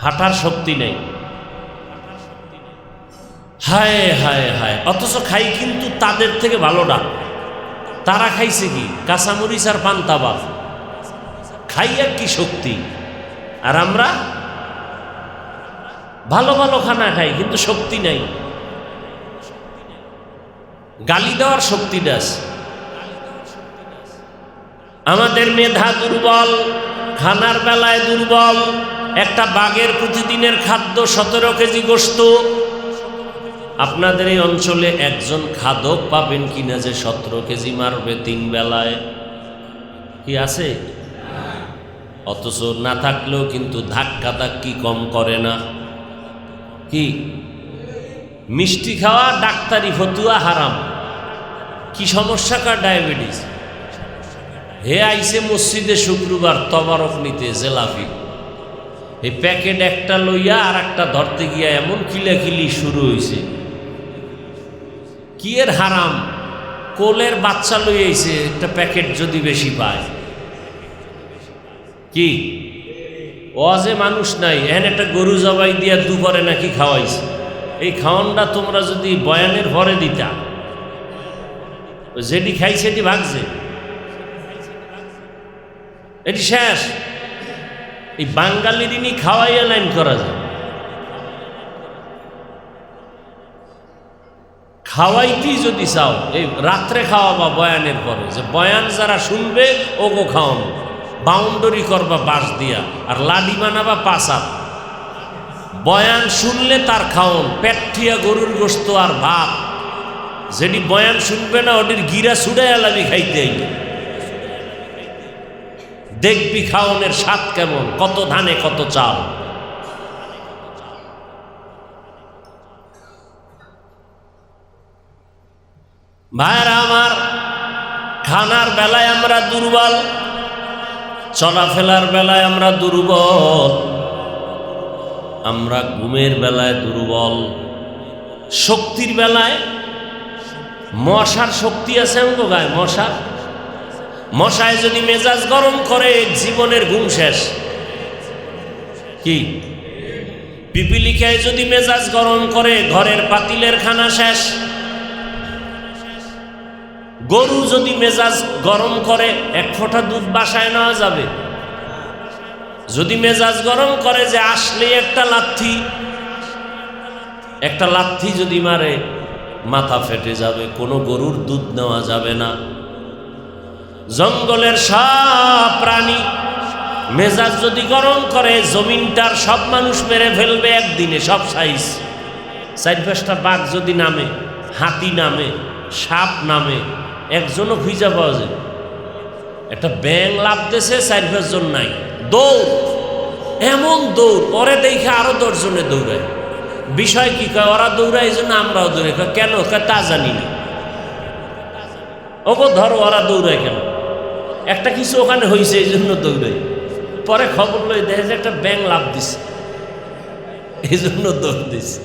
হাঁটার শক্তি নেই। হায় হায় হায়, অথচ খাই কিন্তু তাদের থেকে ভালো না। তারা খাইছে কি কাঁচামরিচ আর পান্তাবাদ, খাইয়া কি শক্তি। আর আমরা ভালো ভালো খানা খাই কিন্তু শক্তি নাই। গালি দেওয়ার শক্তিটা আছে। আমাদের মেধা দুর্বল, খানার বেলায় দুর্বল। একটা বাঘের প্রতিদিনের খাদ্য 17 কেজি গোশত। আপনাদের এই অঞ্চলে একজন খাদক পাবেন কিনা যে 17 কেজি মারবে 3 বেলায়? কি আছে? অথচ না থাকলেও কিন্তু ধাক্কা ধাক্কি কম করে না। কি মিষ্টি খাওয়া ডাক্তারি ফতুয়া হারাম। কি সমস্যা? কার ডায়াবেটিস। হে আইসে মসজিদে শুক্রবার তবারক নিতে জেলাপি, এই প্যাকেট একটা লইয়া আর একটা ধরতে গিয়া এমন খিলাখিলি শুরু হয়েছে। কি এর হারাম? কোলের বাচ্চা লইয়াছে একটা প্যাকেট যদি বেশি পায়। কি ওয়াজে মানুষ নাই, এখানে একটা গরু জবাই দিয়া দুপুরে নাকি খাওয়াইছে। এই খাওয়ানটা তোমরা যদি বয়ানের ভরে দিতা, যেটি খাই সেটি ভাগছে, এটি শেষ। এই বাঙালিরই খাওয়াইয়া লাইন করা যায়। খাওয়াইতেই যদি চাও এই রাত্রে খাওয়াবা বয়ানের পরে, যে বয়ান যারা শুনবে ওগো খাওয়ানো, বাউন্ডারি করবা বাঁশ দিয়া, আর লাডি বানাবা পাঁচা। বয়ান শুনলে তার খাওন, পেট্ঠিয়া গরুর গোশত আর ভাত। যেটি বয়ান শুনবে না ওটির গিরা ছুড়ে আলাবি খাইতে। দেখবি খাওনের স্বাদ কেমন, কত ধানে কত চাল। ভাইরা আমার, খানার বেলায় আমরা দুর্বল, চলাফেরার বেলায় আমরা দুর্বল, আমরা ঘুমের বেলায় দুর্বল, শক্তির বেলায় মশার শক্তি আছে আমাকে গায়ে। মশায় যদি মেজাজ গরম করে জীবনের ঘুম শেষ। কি পিপিলিকায় যদি মেজাজ গরম করে ঘরের পাতিলের খানা শেষ। গরু যদি মেজাজ গরম করে 1 ফোঁটা দুধ বাসায় নেওয়া যাবে। যদি মেজাজ গরম করে যে আসলে একটা লাথি যদি মারে মাথা ফেটে যাবে, কোনো গরুর দুধ নেওয়া যাবে না। জঙ্গলের সব প্রাণী মেজাজ যদি গরম করে জমিনটার সব মানুষ মেরে ফেলবে একদিনে, সব সাইজ। 4-5টা বাঘ যদি নামে, হাতি নামে, সাপ নামে, একজনও খুঁজা পাওয়া যায়। একটা ব্যাং লাভ দিয়েছে, 4-5 জন নাই, দৌড়, এমন দৌড়। পরে দেখে আরো 10 জনে দৌড়ায়। বিষয় কি কয়? ওরা দৌড়ায় এই জন্য আমরাও দৌড়াই। কেন? তা জানি না। ওগো ধরো, ওরা দৌড়ায় কেন? একটা কিছু ওখানে হয়েছে এই জন্য দৌড়াই। পরে খবর লই দেখে যে একটা ব্যাং লাভ দিছে, এই জন্য দৌড় দিছে।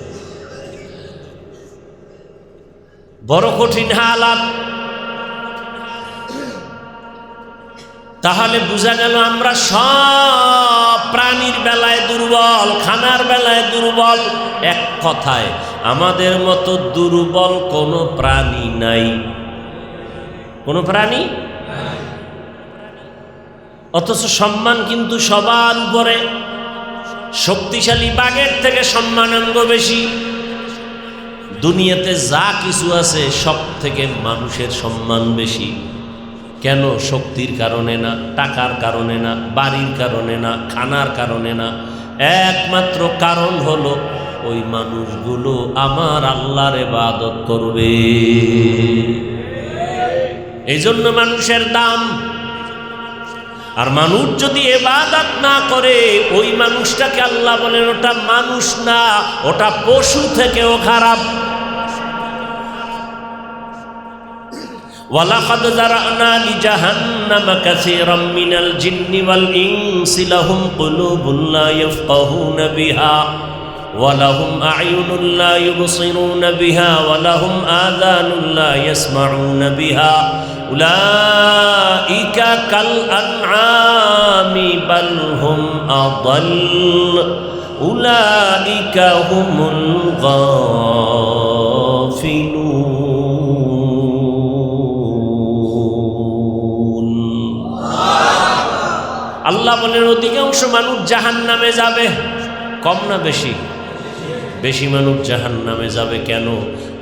বড় কঠিন হালাত। তাহলে বোঝা গেল আমরা সব প্রাণীর বেলায় দুর্বল, খানার বেলায় দুর্বল। এক কথায় আমাদের মতো দুর্বল কোনো প্রাণী নাই, কোনো প্রাণী। অথচ সম্মান কিন্তু সবার উপরে। শক্তিশালী বাঘের থেকে সম্মানাঙ্গ বেশি। দুনিয়াতে যা কিছু আছে সব থেকে মানুষের সম্মান বেশি। কেন? শক্তির কারণে না, টাকার কারণে না, বাড়ির কারণে না, খানার কারণে না। একমাত্র কারণ হলো ওই মানুষগুলো আমার আল্লাহর ইবাদত করবে। এই জন্য মানুষের দাম। আর মানুষ যদি ইবাদত না করে, ওই মানুষটাকে আল্লাহ বলেন ওটা মানুষ না, ওটা পশু থেকেও খারাপ। ওয়ালাকাদ যারানা লিজাহান্নামা কাসীরাম মিনাল জিন্নি ওয়াল ইনসি লাহুম কুলুবুন লা ইয়াফকাহুনা বিহা ওয়া লাহুম আ'য়ুনুন লা ইউবসিরুনা বিহা ওয়া লাহুম আযানুন লা ইয়াসমাউনা বিহা উলাইকা কাল আনআমি বাল হুম আযাল উলাইকা হুমুল গাফিলুন। আল্লাহ বলেন অধিকাংশ মানুষ জাহান্নামে যাবে। কম না বেশি? বেশি মানুষ জাহান্নামে যাবে। কেন?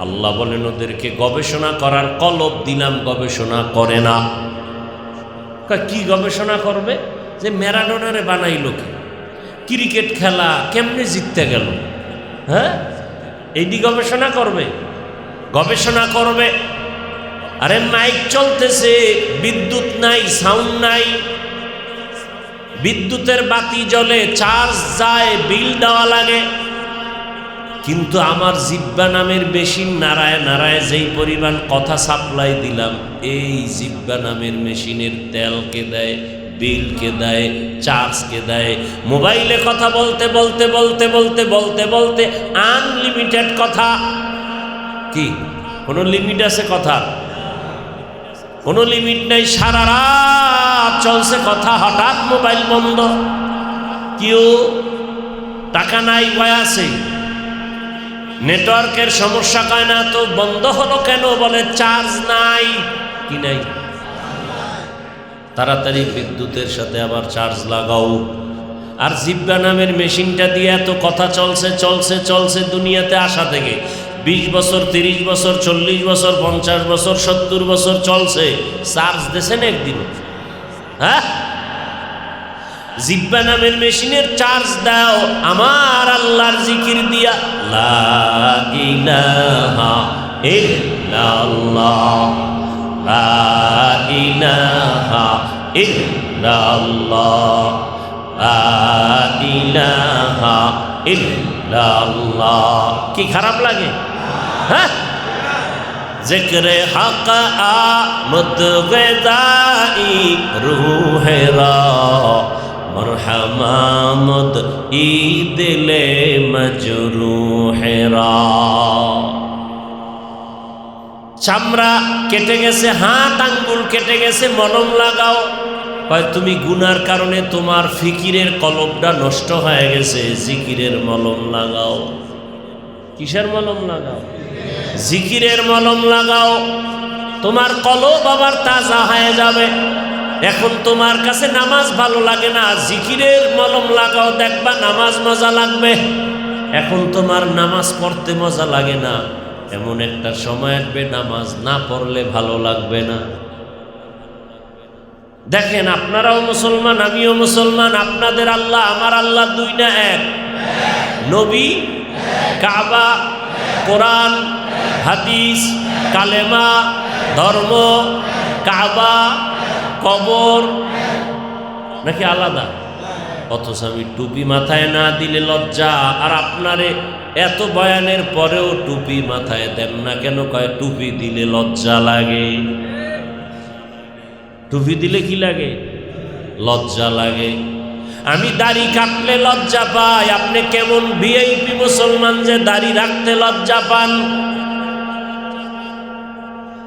আল্লাহ বলেন ওদেরকে গবেষণা করার কলব দিলাম, গবেষণা করে না। কি গবেষণা করবে? যে ম্যারাডোনারে বানাইলো কে, ক্রিকেট খেলা কেমনে জিততে গেল, হ্যাঁ, এইটি গবেষণা করবে। গবেষণা করবে আরে মাইক চলতেছে, বিদ্যুৎ নাই, সাউন্ড নাই, বিদ্যুতের বাতি জ্বলে, চার্জ যায়, বিল দেওয়া লাগে, কিন্তু আমার জিব্বা নামের মেশিন নাড়ায় নাড়ায় যেই পরিমাণ কথা সাপ্লাই দিলাম, এই জিব্বা নামের মেশিনের তেলকে দেয়, বিলকে দেয়, চার্জকে দেয়। মোবাইলে কথা বলতে বলতে বলতে বলতে বলতে বলতে আনলিমিটেড কথা। কি কোনো লিমিট আছে কথার? কোনো লিমিট নেই। সারা রাত চলছে কথা, হঠাৎ মোবাইল বন্ধ। কেউ টাকা নাই, ভয় আছে, নেটওয়ার্কের সমস্যা, কয় না তো বন্ধ হলো কেন? বলে চার্জ নাই। কি নাই? তাড়াতাড়ি বিদ্যুতের সাথে আবার চার্জ লাগাও। আর জিব্বা নামের মেশিনটা দিয়ে এত কথা চলছে চলছে চলছে দুনিয়াতে আসা থেকে 20 বছর, 30 বছর, 40 বছর, 50 বছর, 70 বছর চলছে, চার্জ দিয়েছেন একদিন? হ্যাঁ, জিব্বা নামের মেশিনের চার্জ দাও আমার আল্লাহর জিকির দিয়া। লা ইলাহা ইল্লাল্লাহ, লা ইলাহা ইল্লাল্লাহ, লা ইলাহা ইল্লাল্লাহ। কি খারাপ লাগে? হ্যাঁ, জিক্রে হক আমদ গদাই রূহেরা মরহমামদ ই দিলে মজরুহেরা। চামড়া কেটে গেছে, হাত আঙ্গুল কেটে গেছে, মলম লাগাও। কয় তুমি গুনার কারণে তোমার ফিকিরের কলবটা নষ্ট হয়ে গেছে, জিকিরের মলম লাগাও। কিসের মলম লাগাও? জিকিরের মলম লাগাও, তোমার কলব আবার তাজা হয়ে যাবে। এখন তোমার কাছে নামাজ ভালো লাগে না, জিকিরের মলম লাগাও, দেখবা নামাজ মজা লাগবে। এখন তোমার নামাজ পড়তে মজা লাগে না, এমন একটা সময় আসবে নামাজ না পড়লে ভালো লাগবে না। দেখেন, আপনারাও মুসলমান, আমিও মুসলমান, আপনাদের আল্লাহ আমার আল্লাহ দুই না এক? নবী, কাবা, কোরআন, হাদিস, কালেমা, ধর্ম, কাবা, কবর নাকি আলাদা? অথচ আমি টুপি মাথায় না দিলে লজ্জা। আর আপনারে এত বয়ানের পরেও টুপি মাথায় দেন না কেন? কয় টুপি দিলে লজ্জা লাগে। টুপি দিলে কি লাগে? লজ্জা লাগে। আমি দাড়ি কাটলে লজ্জা পাই। আপনি কেমন ভিআইপি মুসলমান যে দাড়ি রাখতে লজ্জা পান?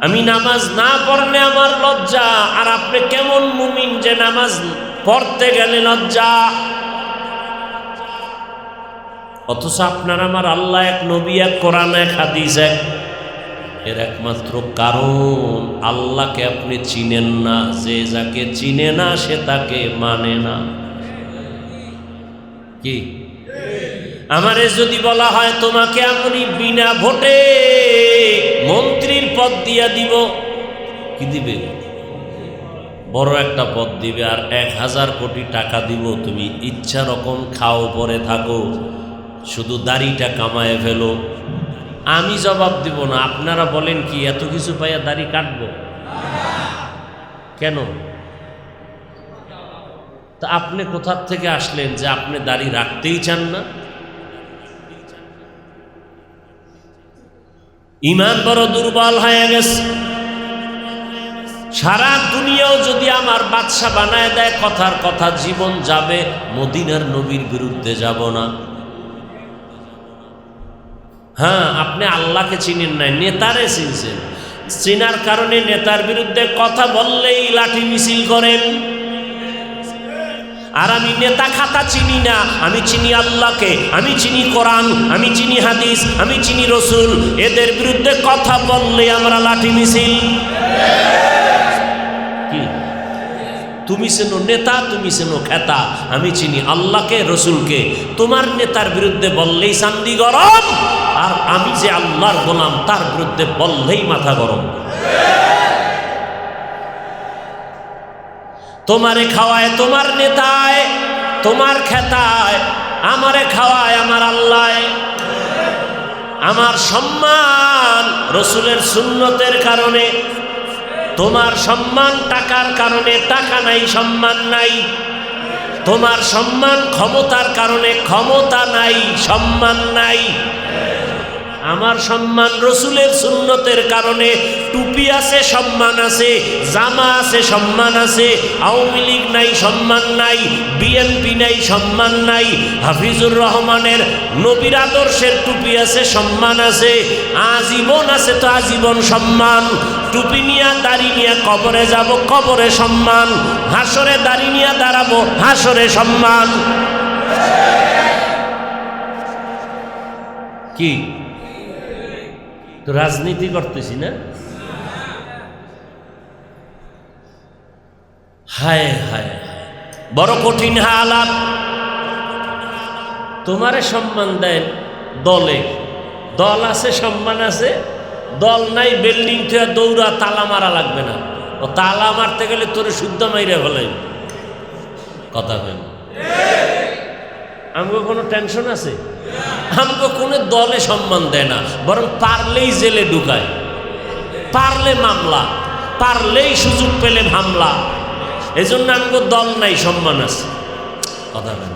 আমি নামাজ না পড়লে আমার লজ্জা, আর আপনি কেমন মুমিন যে নামাজ পড়তে গেলে লজ্জা? অথচ আপনার আমার আল্লাহ এক, নবী এক, কোরআন এক, হাদিস এক। এর একমাত্র কারণ আল্লাহকে আপনি চিনেন না। যে যাকে চিনে না সে তাকে মানে না। কি আমারে যদি বলা হয় তোমাকে আমি বিনা ভোটে মন্ত্রীর পদ দিয়া দিব, কি দিবে? বড় একটা পদ দিবে, আর 1000 কোটি টাকা দিব, তুমি ইচ্ছা রকম খাও, পরে থাকো, শুধু দাড়িটা কামায় ফেলো। আমি জবাব দিব না। আপনারা বলেন কি এত কিছু পাইয়া দাড়ি কাটবো কেন? তা আপনি কোথা থেকে আসলেন যে আপনি দাড়ি রাখতেই চান না? ঈমান বড় দুর্বল হয়ে গেছে। সারা দুনিয়াও যদি আমার বাদশা বানায় দেয়, কথার কথা জীবন যাবে, মদিনার নবীর বিরুদ্ধে যাব না। হ্যাঁ, আপনি আল্লাহকে চিনেন নাই, নেতারে চিনছেন। চিনার কারণে নেতার বিরুদ্ধে কথা বললেই লাঠি মিছিল করেন। আর আমি নেতা খাতা চিনি না, আমি চিনি আল্লাহকে, আমি চিনি কোরআন, আমি চিনি হাদিস, আমি চিনি রসুল। এদের বিরুদ্ধে কথা বললে আমরা লাঠি মিছিল। কি তুমি চেনো নেতা, তুমি চেনো খেতা, আমি চিনি আল্লাহকে, রসুলকে। তোমার নেতার বিরুদ্ধে বললেই চান্দি গরম, আর আমি যে আল্লাহর গোলাম তার বিরুদ্ধে বললেই মাথা গরম। তোমারে খাওয়ায় তোমার নেতায়, তোমার খেতায়, আমারে খাওয়ায় আমার আল্লাহ। আমার সম্মান রসুলের সুন্নতের কারণে, তোমার সম্মান টাকার কারণে টাকা নাই, সম্মান নাই। তোমার সম্মান ক্ষমতার কারণে ক্ষমতা নাই, সম্মান নাই। আমার সম্মান রসুলের সুন্নতের কারণে, টুপি আছে সম্মান আছে, জামা আছে সম্মান আছে। আওয়ামী লীগ নাই, সম্মান নাই। বিএনপি নাই, সম্মান নাই। হাফিজুর রহমানের নবীর আদর্শের টুপি আছে, সম্মান আছে। আজীবন আছে তো আজীবন সম্মান। টুপি নিয়ে দাড়ি নিয়ে কবরে যাব, কবরে সম্মান। হাসরে দাড়ি নিয়ে দাঁড়াবো, হাসরে সম্মান। কি তো রাজনীতি করতেছি না? হায় হায়, বড় কঠিন হালাত। তোমারে সম্মান দেন দলে, দল আছে, সম্মান আছে। দল নাই, বিল্ডিং থেকে দৌড়া তালা মারা লাগবে না। ও তালা মারতে গেলে তোরে শুদ্ধ মাইরে ফেলাই। কথা কেন? আমাকে কোনো টেনশন আছে? আমাকে কোনো দলে সম্মান দেয় না, বরং পারলেই জেলে ঢুকায়, পারলে মামলা, পারলেই সুযোগ পেলে হামলা। এই জন্য আমাকে দল নাই, সম্মান আছে। কথা কেন?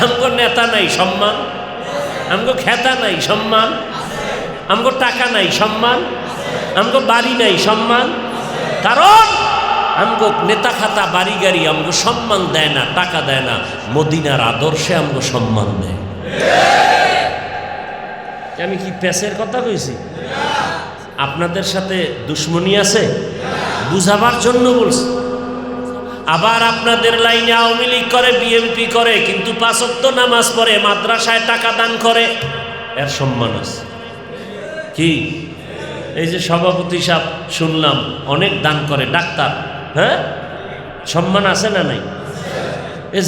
আমাকে নেতা নাই, সম্মান। আমাকে খেতা নাই, সম্মান। আমাকে টাকা নাই, সম্মান। আমাকে বাড়ি নাই, সম্মান। কারণ আমগো নেতা খাতা বাড়ি গাড়ি আমগো সম্মান দেয় না, টাকা দেয় না। মদিনার আদর্শে আমগো সম্মান দেয়। আমি কি পেশের কথা কইছি? আপনাদের সাথে দুশ্মনী আছে, বুঝাবার জন্য বলছি। আবার আপনাদের লাইনে আওয়ামী লীগ করে, বিএনপি করে, কিন্তু 5 ওয়াক্ত নামাজ পড়ে, মাদ্রাসায় টাকা দান করে, এর সম্মান আছে। কি এই যে সভাপতি সাহেব শুনলাম অনেক দান করে, ডাক্তার, হ্যাঁ, সম্মান আছে না নাই?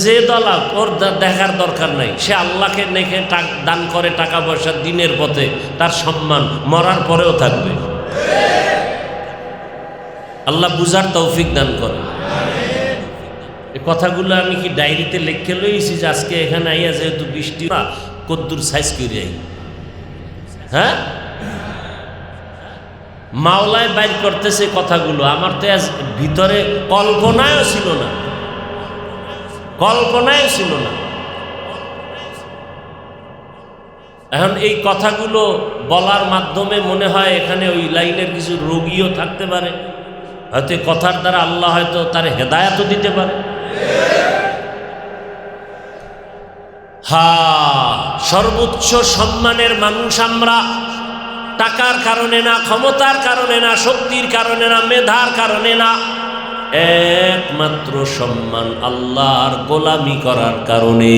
যে দলাল, ওর দেখার দরকার নাই। সে আল্লাহকে নেখে দান করে টাকা পয়সা দিনের পথে, তার সম্মান মরার পরেও থাকবে। আল্লাহ বুঝার তৌফিক দান করে। এই কথাগুলো আমি কি ডায়েরিতে লিখে লইছি যে আজকে এখানে আইয়া যেহেতু বৃষ্টি কদ্দুর সাইজ করে আই, হ্যাঁ, মাওলায় বাইর করতেছে কথাগুলো। আমার তো আজ ভিতরে কল্পনায়ও ছিল না, কল্পনায় ছিল না। এখন এই কথাগুলো বলার মাধ্যমে মনে হয় এখানে ওই লাইনের কিছু রোগীও থাকতে পারে, হয়তো কথার দ্বারা আল্লাহ হয়তো তার হেদায়াতও দিতে পারে। সর্বোচ্চ সম্মানের মানুষ আমরা, টাকার কারণে না, ক্ষমতার কারণে না, শক্তির কারণে না, মেধার কারণে না। একমাত্র সম্মান আল্লাহর গোলামি করার কারণে।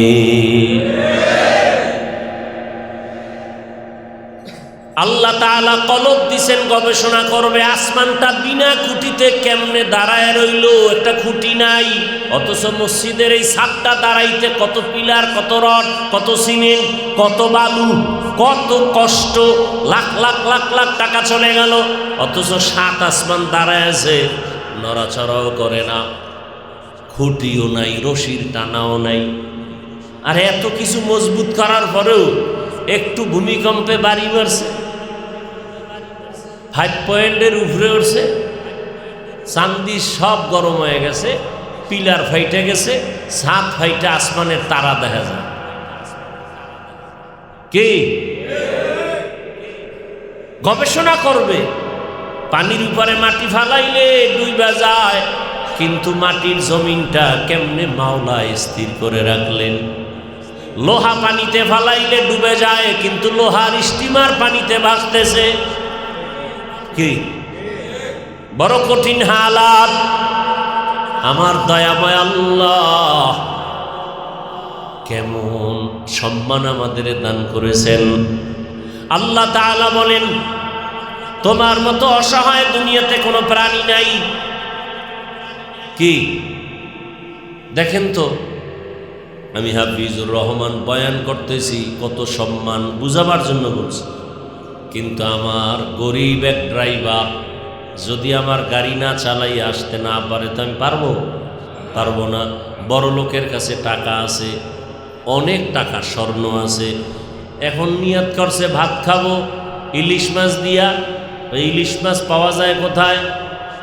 আল্লাহ তাআলা কলব দিছেন, গবেষণা করবে আসমানটা বিনা খুঁটিতে কেমনে দাঁড়ায় রইল, একটা খুঁটি নাই। অথচ মসজিদের এই ছাদটা দাঁড়াইতে কত পিলার, কত রড, কত সিমেন্ট, কত বালু, কত কষ্ট, লাখ লাখ লাখ লাখ টাকা চলে গেল। অথচ সাত আসমান দাঁড়ায় আছে, নড়াচড়াও করে না, খুঁটিও নাই, রশির টানাও নাই। আর এত কিছু মজবুত করার পরেও একটু ভূমিকম্পে বাড়ি মারছে, 5 পয়েন্টের উপরে উঠছে, চান্দি সব গরম হয়ে গেছে, পিলার ফাইটে গেছে, ছাদ ফাইটে আসমানের তারা দেখা যায়। কি গবেষণা করবে? পানির উপরে মাটি ফালাইলে ডুইবা যায়, কিন্তু মাটির জমিনটা কেমনে মাওলা স্থির করে রাখলেন। লোহা পানিতে ফালাইলে ডুবে যায়, কিন্তু লোহার স্টিমার পানিতে ভাসতেছে। কি বড় কঠিন হালাত। আমার দয়াময় আল্লাহ কেমন সম্মান আমাদের দান করেছেন। আল্লাহ তাআলা বলেন, তোমার মতো অসহায় দুনিয়াতে কোনো প্রাণী নাই। কি দেখেন তো, আমি হাফিজুর রহমান বয়ান করতেছি, কত সম্মান বুঝাবার জন্য বলছি। কিন্তু আমার গরিব এক ড্রাইভার যদি আমার গাড়ি না চালাই আসতে না পারে, তো আমি পারবো না। বড় লোকের কাছে টাকা আছে, অনেক টাকা, স্বর্ণ আছে, এখন নিয়ত করছে ভাত খাবো ইলিশ মাছ দিয়া। ইলিশ মাছ পাওয়া যায় কোথায়?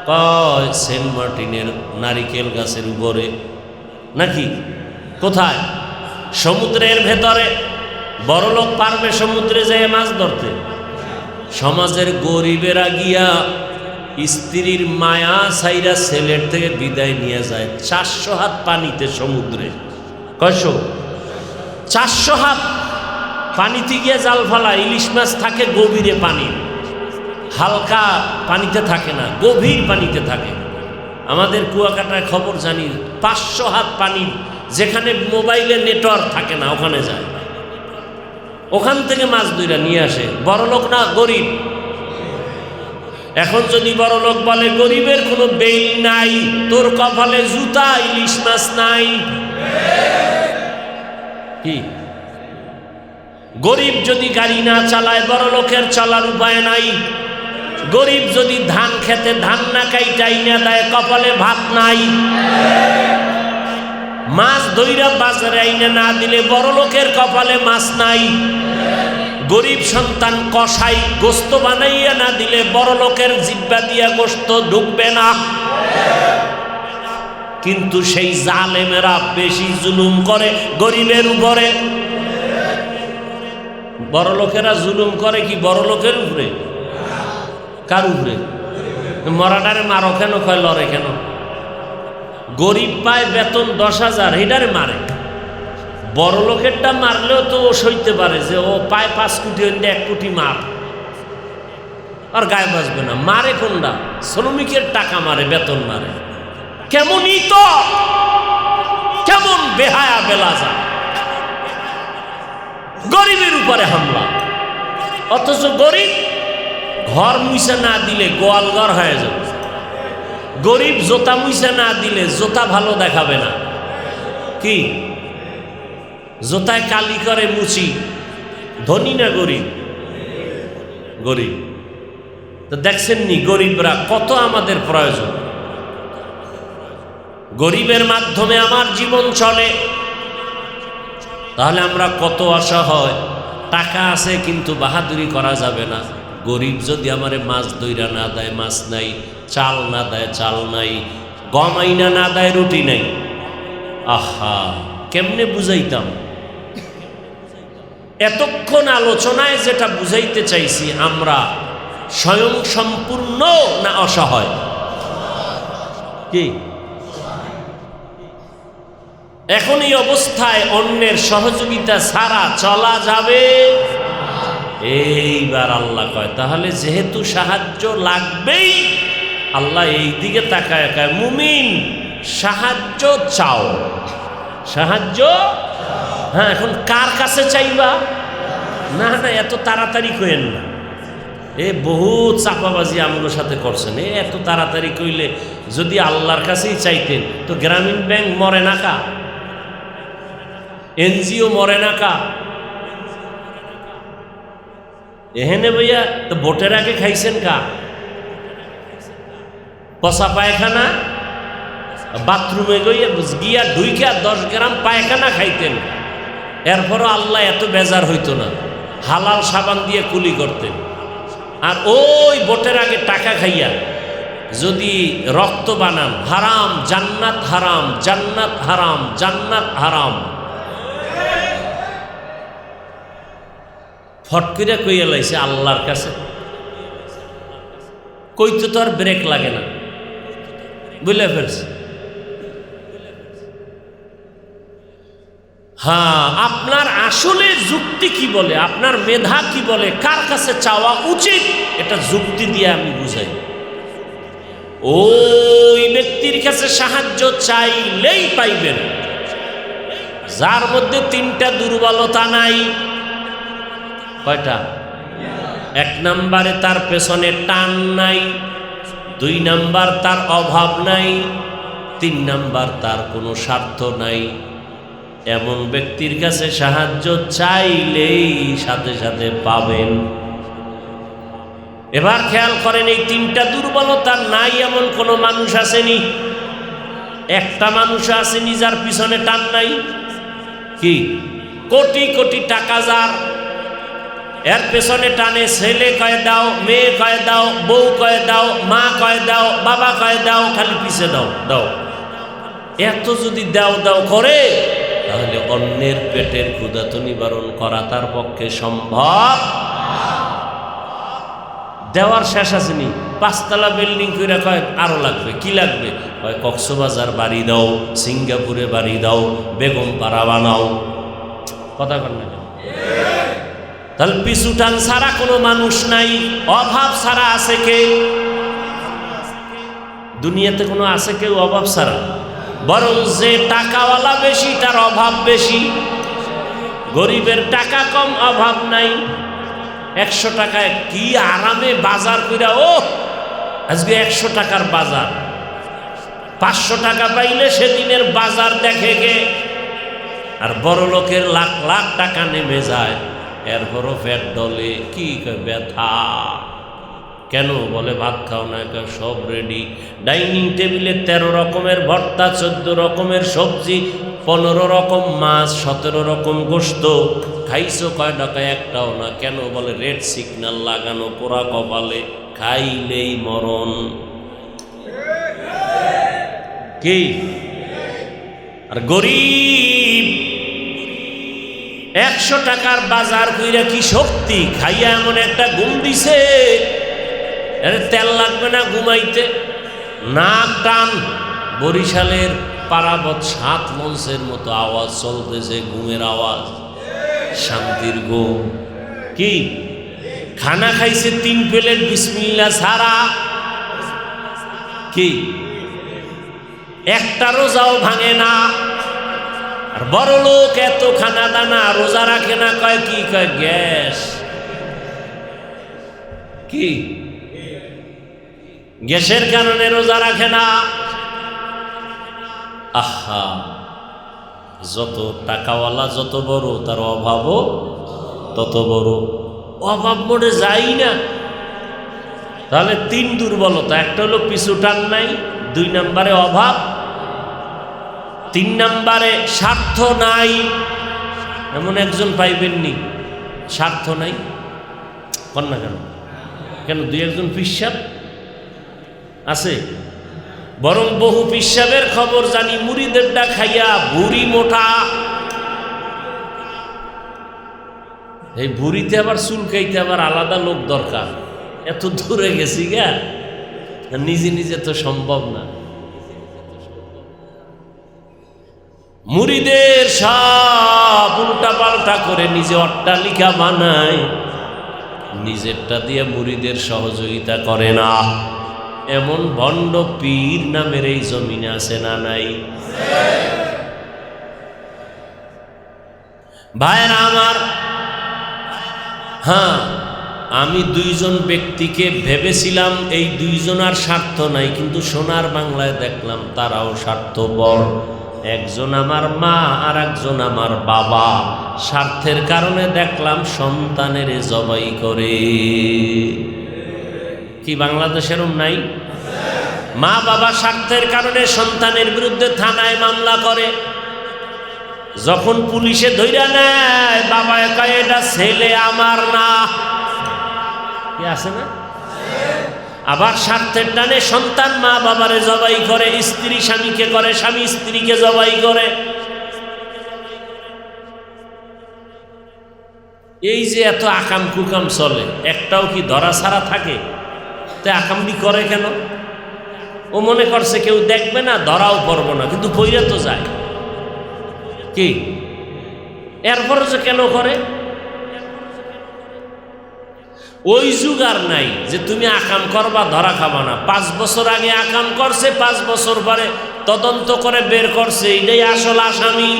কয় সেন্ট মার্টিনের নারিকেল গাছের উপরে, নাকি কোথায়? সমুদ্রের ভেতরে। বড়লোক পারবে সমুদ্রে যেয়ে মাছ ধরতে? সমাজের গরিবেরা গিয়া স্ত্রীর মায়া সাইরা ছেলের থেকে বিদায় নিয়ে যায় 400 হাত পানিতে সমুদ্রে। কয়শো? 400 হাত পানিতে গিয়ে জাল ফালা। ইলিশ মাছ থাকে গভীরে পানি, হালকা পানিতে থাকে না, গভীর পানিতে থাকে। আমাদের কুয়াকাটায় খবর জানি, 500 হাত পানি, যেখানে মোবাইলে নেটওয়ার্ক থাকে না, ওখানে যায়, ওখান থেকে মাছ ধইরা নিয়ে আসে। বড়লোক না গরিব? এখন যদি বড়লোক বলে গরিবের কোনো বেইল নাই, তোর কপালে জুতা, ইলিশ মাছ নাই। কি গরিব যদি গাড়ি না চালায়, বড়লোকের চলার উপায় নাই। গরিব যদি ধান খেতে ধান না কাইটাই না দেয়, কপালে ভাত নাই। মাছ ধইরা বাজারে আইনা না দিলে বড়লোকের কপালে মাছ নাই। গরিব সন্তান কষাই গোস্ত বানাইয়া না দিলে বড়লোকের জিহ্বা দিয়া গোস্ত ঢুকবে না। কিন্তু সেই জালেমেরা বেশি জুলুম করে গরিবের উপরে। বড়লোকেরা জুলুম করে কি বড়লোকের উপরে? কার উপরে? মরাটারে মারো কেন, কয় লড়ে কেন? গরিব পায় বেতন 10,000, এটারে মারে। বড় লোকেরটা মারলেও তো ও সইতে পারে যে ও পায় 5 কোটি, হইলে 1 কোটি মার, আর গায়ে বাজবে না। মারে কোনটা? শ্রমিকের টাকা মারে, বেতন মারে। কেমনই তো, কেমন বেহায়া বেলাজা, গরিবের উপরে হামলা। অথচ গরিব ঘর মুছে না দিলে গোয়াল ঘর হয়ে যাবে। গরিব জোতা মুছে না দিলে জোতা ভালো দেখাবে না। কি জোতায় কালি করে মুছি? ধনী না গরিব? গরিব। তো দেখছেন নি গরিবরা কত আমাদের প্রয়োজন। গরিবের মাধ্যমে আমার জীবন চলে, তাহলে আমরা কত অসহায়। টাকা আছে কিন্তু বাহাদুরি করা যাবে না। গরিব যদি আমারে মাছ দইরা না দেয়, মাছ নাই, চাল না দেয়, চাল নাই, গম আইনা না দেয়, রুটি নাই, আহা কেমনে বুঝাইতাম? এতক্ষণ আলোচনায় যেটা বুঝাইতে চাইছি, আমরা স্বয়ং সম্পূর্ণ না অসহায়? কি এখন এই অবস্থায় অন্যের সহযোগিতা ছাড়া চলা যাবে? এইবার আল্লাহ কয়, তাহলে যেহেতু সাহায্য লাগবেই, আল্লাহ এই দিকে তাকায় কয়, মুমিন সাহায্য চাও। সাহায্য, হ্যাঁ, এখন কার কাছে চাইবা? না না, এত তাড়াতাড়ি কইেন না। এ বহুত চাপাবাজি আমগুলোর সাথে করছেন। এত তাড়াতাড়ি কইলে যদি আল্লাহর কাছেই চাইতেন তো গ্রামীণ ব্যাংক মরে না কা, এনজিও মরে না কা, এহেনে ভাইয়া তো ভোটের আগে খাইছেন কা? পচা পায়খানা বাথরুমে গিয়া ঢুইকা 10 গ্রাম পায়খানা খাইতেন, এরপরও আল্লাহ এত বেজার হইতো না, হালাল সাবান দিয়ে কুলি করতেন। আর ওই ভোটের আগে টাকা খাইয়া যদি রক্ত বানান, হারাম জান্নাত, হারাম জান্নাত, হারাম জান্নাত, হারাম, ফট করে কইয়া লাইছে আল্লাহর কাছে, কইতে তো আর ব্রেক লাগে না, বুঝলে ফেলছে। হ্যাঁ, আপনার আসলে যুক্তি কি বলে, আপনার মেধা কি বলে, কার কাছে চাওয়া উচিত, এটা যুক্তি দিয়ে আমি বুঝাই। ওই ব্যক্তির কাছে সাহায্য চাইলেই পাইবেন যার মধ্যে 3টা দুর্বলতা নাই। কয়টা? 1 নম্বরে তার পেছনে টান নাই, 2 নম্বর তার অভাব নাই, 3 নম্বর তার কোনো স্বার্থ নাই। এমন ব্যক্তির কাছে সাহায্য চাইলেই সাথে সাথে পাবেন। এবার খেয়াল করেন, এই 3টা দুর্বলতা নাই এমন কোনো মানুষ আসেনি? একটা মানুষ আসেনি যার পিছনে টান নাই? কি কোটি কোটি টাকা যার, এর পেছনে টানে, ছেলে কয়ে দাও, মেয়ে কয়ে দাও, বউ কয়ে দাও, মা কয়ে দাও, বাবা কয়ে দাও, খালি পিছে দাও দাও। এত যদি দাও দাও করে তাহলে অন্যের পেটের ক্ষুধা তো নিবারণ করা তার পক্ষে সম্ভব। দেওয়ার শেষ আসেনি, 5 তলা বিল্ডিং করে কয় আরো লাগবে। কি লাগবে? কয় কক্সবাজার বাড়ি দাও, সিঙ্গাপুরে বাড়ি দাও, বেগম পাড়া বানাও। কথা কর না? তাহলে পিছু টান ছাড়া কোনো মানুষ নাই, অভাব ছাড়া আছে কে? দুনিয়াতে কোনো আছে কেউ অভাব ছাড়া? বরং যে টাকাওয়ালা বেশি তার অভাব বেশি, গরিবের টাকা কম, অভাব নাই। 100 টাকায় কি আরামে বাজার কইরা, ও আজকে 100 টাকার বাজার, 500 টাকা পাইলে সেদিনের বাজার দেখে গে। আর বড় লোকের লাখ লাখ টাকা নেমে যায়, এরপরও পেট ডলে, কি ব্যথা। কেন? বলে ভাত খাও না, সব রেডি। ডাইনিং টেবিলে 13 রকমের ভর্তা, 14 রকমের সবজি, 15 রকম মাছ, 17 রকম গোশত। খাইছো কয় টাকা? একটাও না। কেন? বলে রেড সিগন্যাল লাগানো পোড়া কপালে, খাইলেই মরণ। কি? আর গরিব 100 টাকার বাজার কইরা কি শক্তি, খাইয়া এমন একটা ঘুম দিছে, তেল লাগবে না ঘুমাইতে, নাক টান। বরিশালের পারাবত 7 মঞ্চের মতো আওয়াজ চলতেছে, ঘুমের আওয়াজ, শান্তির ঘুম। কি? খানা খাইছে 3 প্লেট বিসমিল্লাহ ছাড়া। কি? একটা রোজাও ভাঙে না। আর বড় লোক এত খানা দানা, রোজা রাখে না। কয় কি? কয় গ্যাস। কি? গ্যাসের কারণে রোজা রাখে না। আহা, যত টাকাওয়ালা যত বড়, তার অভাবও তত বড়। অভাব মোড়ে যাই না। তাহলে 3 দুর্বলতা, একটা হলো পিছু টান নাই, 2 নম্বরে অভাব, 3 নম্বরে স্বার্থ নাই। এমন একজন পাইবেননি স্বার্থ নাই। কর না কেন? কেন? 2-1 পিসাব আছে, বরং বহু পিসাবের খবর জানি, মুড়িদেরটা খাইয়া ভুড়ি মোটা। এই ভুড়িতে আবার চুলকাইতে আবার আলাদা লোক দরকার। এত দূরে গেছি গা, নিজে নিজে তো সম্ভব না। মুড়িদের সব উল্টা পাল্টা করে নিজে অট্টালিকা বানায়, নিজেরটা দিয়ে মুড়িদের সহযোগিতা করে না। এমন ভণ্ড পীর নামের এই জমিনে আছে না নাই? ভাইরা আমার, হ্যাঁ, আমি দুইজন ব্যক্তিকে ভেবেছিলাম এই দুইজনার স্বার্থ নাই, কিন্তু সোনার বাংলায় দেখলাম তারাও স্বার্থপর। একজন আমার মা আর একজন আমার বাবা। স্বার্থের কারণে দেখলাম সন্তানের জবাই করে। কি বাংলাদেশের নাই? মা বাবা স্বার্থের কারণে সন্তানের বিরুদ্ধে থানায় মামলা করে। যখন পুলিশে ধইরা নেয়, বাবা কয় এটা ছেলে আমার না। কি আছে না? আবার স্বার্থের টানে সন্তান মা বাবারে জবাই করে, স্ত্রী স্বামীকে করে, স্বামী স্ত্রীকে জবাই করে। এই যে এত আকাম কুকাম চলে, একটাও কি ধরা ছাড়া থাকে? তে আকামটি করে কেন? ও মনে করছে কেউ দেখবে না, ধরাও পড়ব না, কিন্তু বইরা তো যায়। কি এরপরে যে কেন করে? ওই যুগ আর নাই যে তুমি আকাম করবা ধরা খাবা না। 5 বছর আগে আকাম করছে, 5 বছর পরে তদন্ত করে বের করছে এটাই আসল আসামি।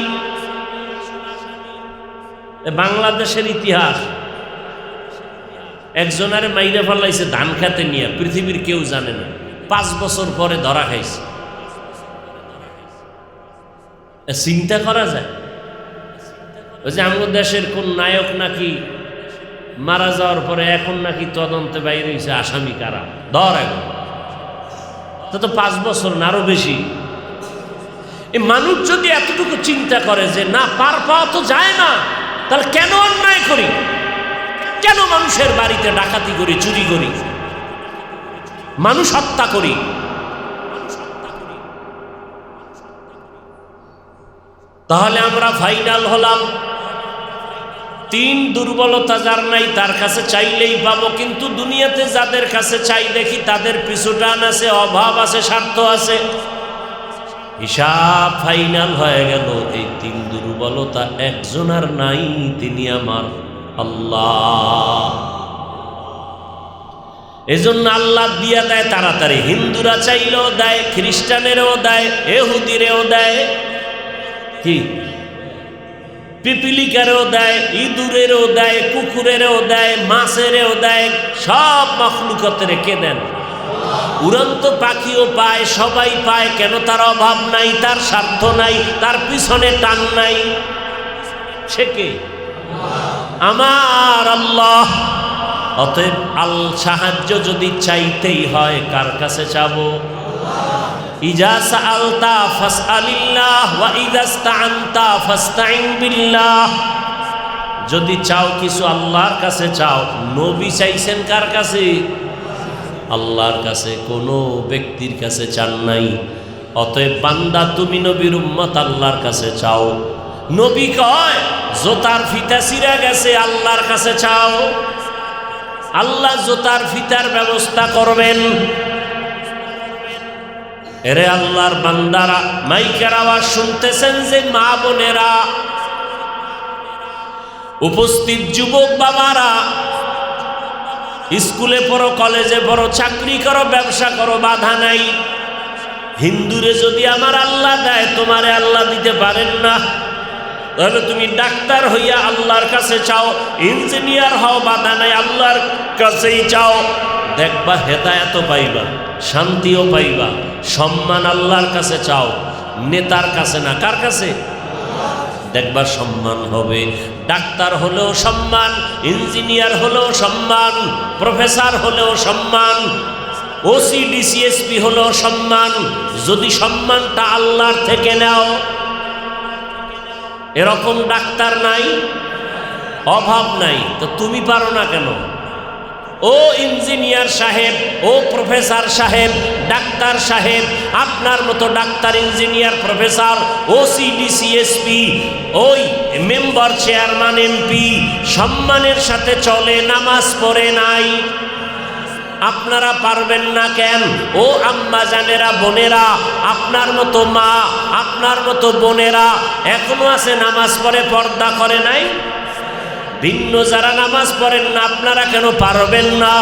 বাংলাদেশের ইতিহাস, একজনের মাইরে ফেলাইছে ধান খেতে নিয়ে, পৃথিবীর কেউ জানে না। 5 বছর পরে ধরা খাইছে। চিন্তা করা যায়? ওই যে আমাদের দেশের কোন নায়ক নাকি মারা যাওয়ার পরে এখন নাকি তদন্তে বাইরে হয়েছে আসামি কারা, ধর এখন। তো 5 বছর না আরো বেশি। এই মানুষ যদি এতটুকু চিন্তা করে যে না পার পাওয়া তো যায় না, তাহলে কেন অন্যায় করি? কেন মানুষের বাড়িতে ডাকাতি করি, চুরি করি, মানুষ হত্যা করি? তাহলে আমরা ফাইনাল হলাম 3 দুর্বলতা যার নাই তার কাছে চাইলেই পাবো। কিন্তু দুনিয়াতে যাদের কাছে চাই দেখি তাদের পিছু টান আছে, অভাব আছে, স্বার্থ আছে। হিসাব ফাইনাল হয়ে গেল, এই 3 দুর্বলতা একজন আর নাই, তিনি আমার আল্লাহ। এজন্য আল্লাহ দিয়া দেয় তাড়াতাড়ি। হিন্দুরা চাইলেও দেয়, খ্রিস্টানেরও দেয়, ইহুদিরেও দেয়, কি পিপিলিকারও দেয়, ইঁদুরেরও দেয়, কুকুরেরও দেয়, মাছেরও দেয়, সব মখলুকতে রেখে দেন। উড়ন্ত পাখিও পায়, সবাই পায়। কেন? তার অভাব নাই, তার স্বার্থ নাই, তার পিছনে টান নাই। সে কে? আমার আল্লাহ। অতএব সাহায্য যদি চাইতেই হয় কার কাছে চাবো? ইজা সাআলতা ফাসআলিল্লাহ ওয়া ইজা ইসতাআনতা ফাসতাইন বিল্লাহ। যদি চাও কিছু আল্লাহর কাছে চাও। নবী চাইছেন কার কাছে? আল্লাহর কাছে, কোনো ব্যক্তির কাছে চান নাই। অতএব বান্দা তুমি নবীর উম্মত, আল্লাহর কাছে চাও। নবী কয় জোতার ফিতা ছিঁড়ে গেছে, আল্লাহর কাছে চাও। আল্লাহ জোতার ফিতার ব্যবস্থা করবেন। এরে আল্লাহর বান্দারা, মাইকের আওয়াজ শুনতেছেন যে মা বোনেরা, উপস্থিত যুবক বাবারা, স্কুলে পড়ো, কলেজে পড়ো, চাকরি করো, ব্যবসা করো, বাধা নাই। হিন্দুরে যদি আমার আল্লাহ দেয়, তোমারে আল্লাহ দিতে পারেন না, তাহলে তুমি ডাক্তার হইয়া আল্লাহর কাছে চাও, ইঞ্জিনিয়ার হও, বাধা নাই, আল্লাহর কাছেই চাও। দেখবা হেদায়েতও পাইবা, শান্তিও পাইবা, সম্মান আল্লাহর কাছে চাও, নেতার কাছে না। কার কাছে? দেখবা সম্মান হবে। ডাক্তার হলেও সম্মান, ইঞ্জিনিয়ার হলেও সম্মান, প্রফেসর হলেও সম্মান, ওসি ডিসিএসপি হলেও সম্মান। যদি সম্মানটা আল্লাহর থেকে নাও। এরকম ডাক্তার নাই, অভাব নাই, তো তুমি পারো না কেন? ও ইঞ্জিনিয়ার সাহেব, ও প্রফেসর সাহেব, ডাক্তার সাহেব, আপনার মতো doctor, engineer, professor, OC DC SP, ওই মেম্বার, চেয়ারম্যান, এমপি সম্মানের সাথে চলে, নামাজ পড়ে নাই। আপনারা পারবেন না কেন? ও আম্মা জানেরা, বোনেরা, আপনার মতো মা, আপনার মতো বোনেরা এখনো আছে নামাজ পড়ে, পর্দা করে নাই। ভিন্ন যারা নামাজ পড়েন না, আপনারা কেন পারবেন না?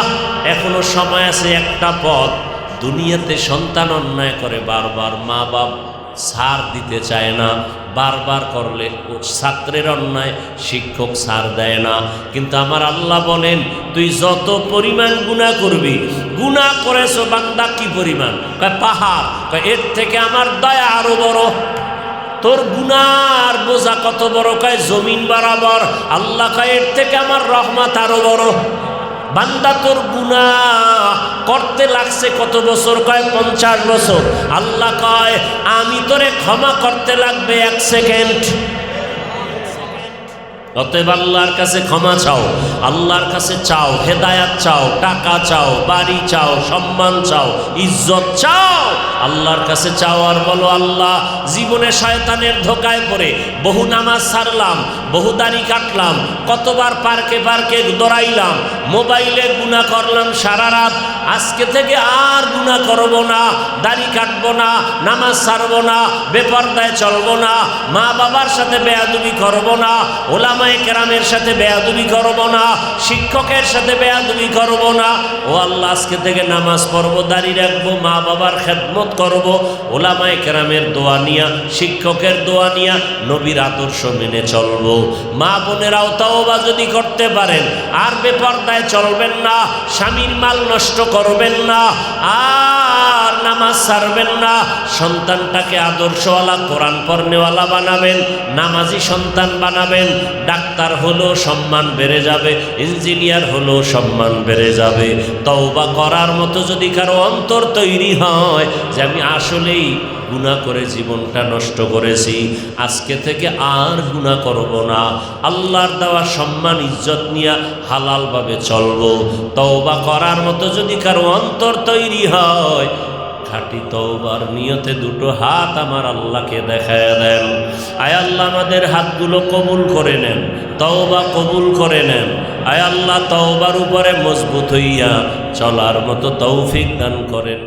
এখনো সময় আছে। একটা পথ, দুনিয়াতে সন্তান অন্যায় করে বারবার, মা বাপ ছাড় দিতে চায় না, বারবার করলে ছাত্রের অন্যায় শিক্ষক ছাড় দেয় না। কিন্তু আমার আল্লাহ বলেন, তুই যত পরিমাণ গুনাহ করবি, গুনাহ করেছো বান্দা কি পরিমাণ? কয় পাহাড়। কয় এর থেকে আমার দয়া আরো বড়। তোর গুনার বোঝা কত বড়? কয় জমিন বরাবর। আল্লাহ কয় এর থেকে আমার রহমত আরো বড়। বান্দা তোর গুনাহ করতে লাগছে কত বছর? কয় 50 বছর। আল্লাহ কয় আমি তোরে ক্ষমা করতে লাগবে 1 সেকেন্ড। অতএব আল্লাহর কাছে ক্ষমা চাও, আল্লাহর কাছে চাও, হেদায়াত চাও, টাকা চাও, বাড়ি চাও, সম্মান চাও, ইজ্জত চাও, আল্লাহর কাছে চাও। আর বলো, আল্লাহ জীবনে শয়তানের ধোকায় পড়ে বহু নামাজ ছাড়লাম, বহু দাড়ি কাটলাম, কতবার পার্কে পার্কে দৌড়াইলাম, মোবাইলে গুনাহ করলাম সারা রাত। আজকে থেকে আর গুনাহ করব না, দাড়ি কাটবো না, নামাজ ছাড়বো না, বেপরদায় চলবো না, মা বাবার সাথে বেয়াদবি করবো না, ওলামায়ে কেরামের সাথে বেয়াদবি করবো না, শিক্ষকের সাথে বেয়াদবি করবো না। ও আল্লাহ, আজকে থেকে নামাজ পড়বো, দাড়ি রাখবো, মা বাবার খেদমত করব, ওলামায়ে কেরামের দোয়া নিয়া, শিক্ষকের দোয়া নিয়া, নবীর আদর্শ মেনে চলবো। মা বোনেরাও তাওবা যদি করতে পারেন, আর বেপরদায় চলবেন না, স্বামীর মাল নষ্ট করবেন না, আর নামাজ ছাড়বেন না, সন্তানটাকে আদর্শওয়ালা, কোরআন পড়নেওয়ালা বানাবেন, নামাজি সন্তান বানাবেন। ডাক্তার হলো সম্মান বেড়ে যাবে, ইঞ্জিনিয়ার হলো সম্মান বেড়ে যাবে। তওবা করার মতো যদি কারো অন্তর তৈরি হয় যে আমি আসলেই গুনাহ করে জীবনটা নষ্ট করেছি, আজকে থেকে আর গুনাহ করব না, আল্লাহর দেওয়া সম্মান ইজ্জত নিয়ে হালালভাবে চলবো, তওবা করার মতো যদি কারো অন্তর তৈরি হয়, খাঁটি তওবার নিয়তে দুটো হাত আমার আল্লাহকে দেখায় দেন। আয় আল্লাহ, আমাদের হাতগুলো কবুল করে নেন, তওবা কবুল করে নেন। আয় আল্লাহ, তওবার উপরে মজবুত হইয়া চলার মতো তৌফিক দান করেন।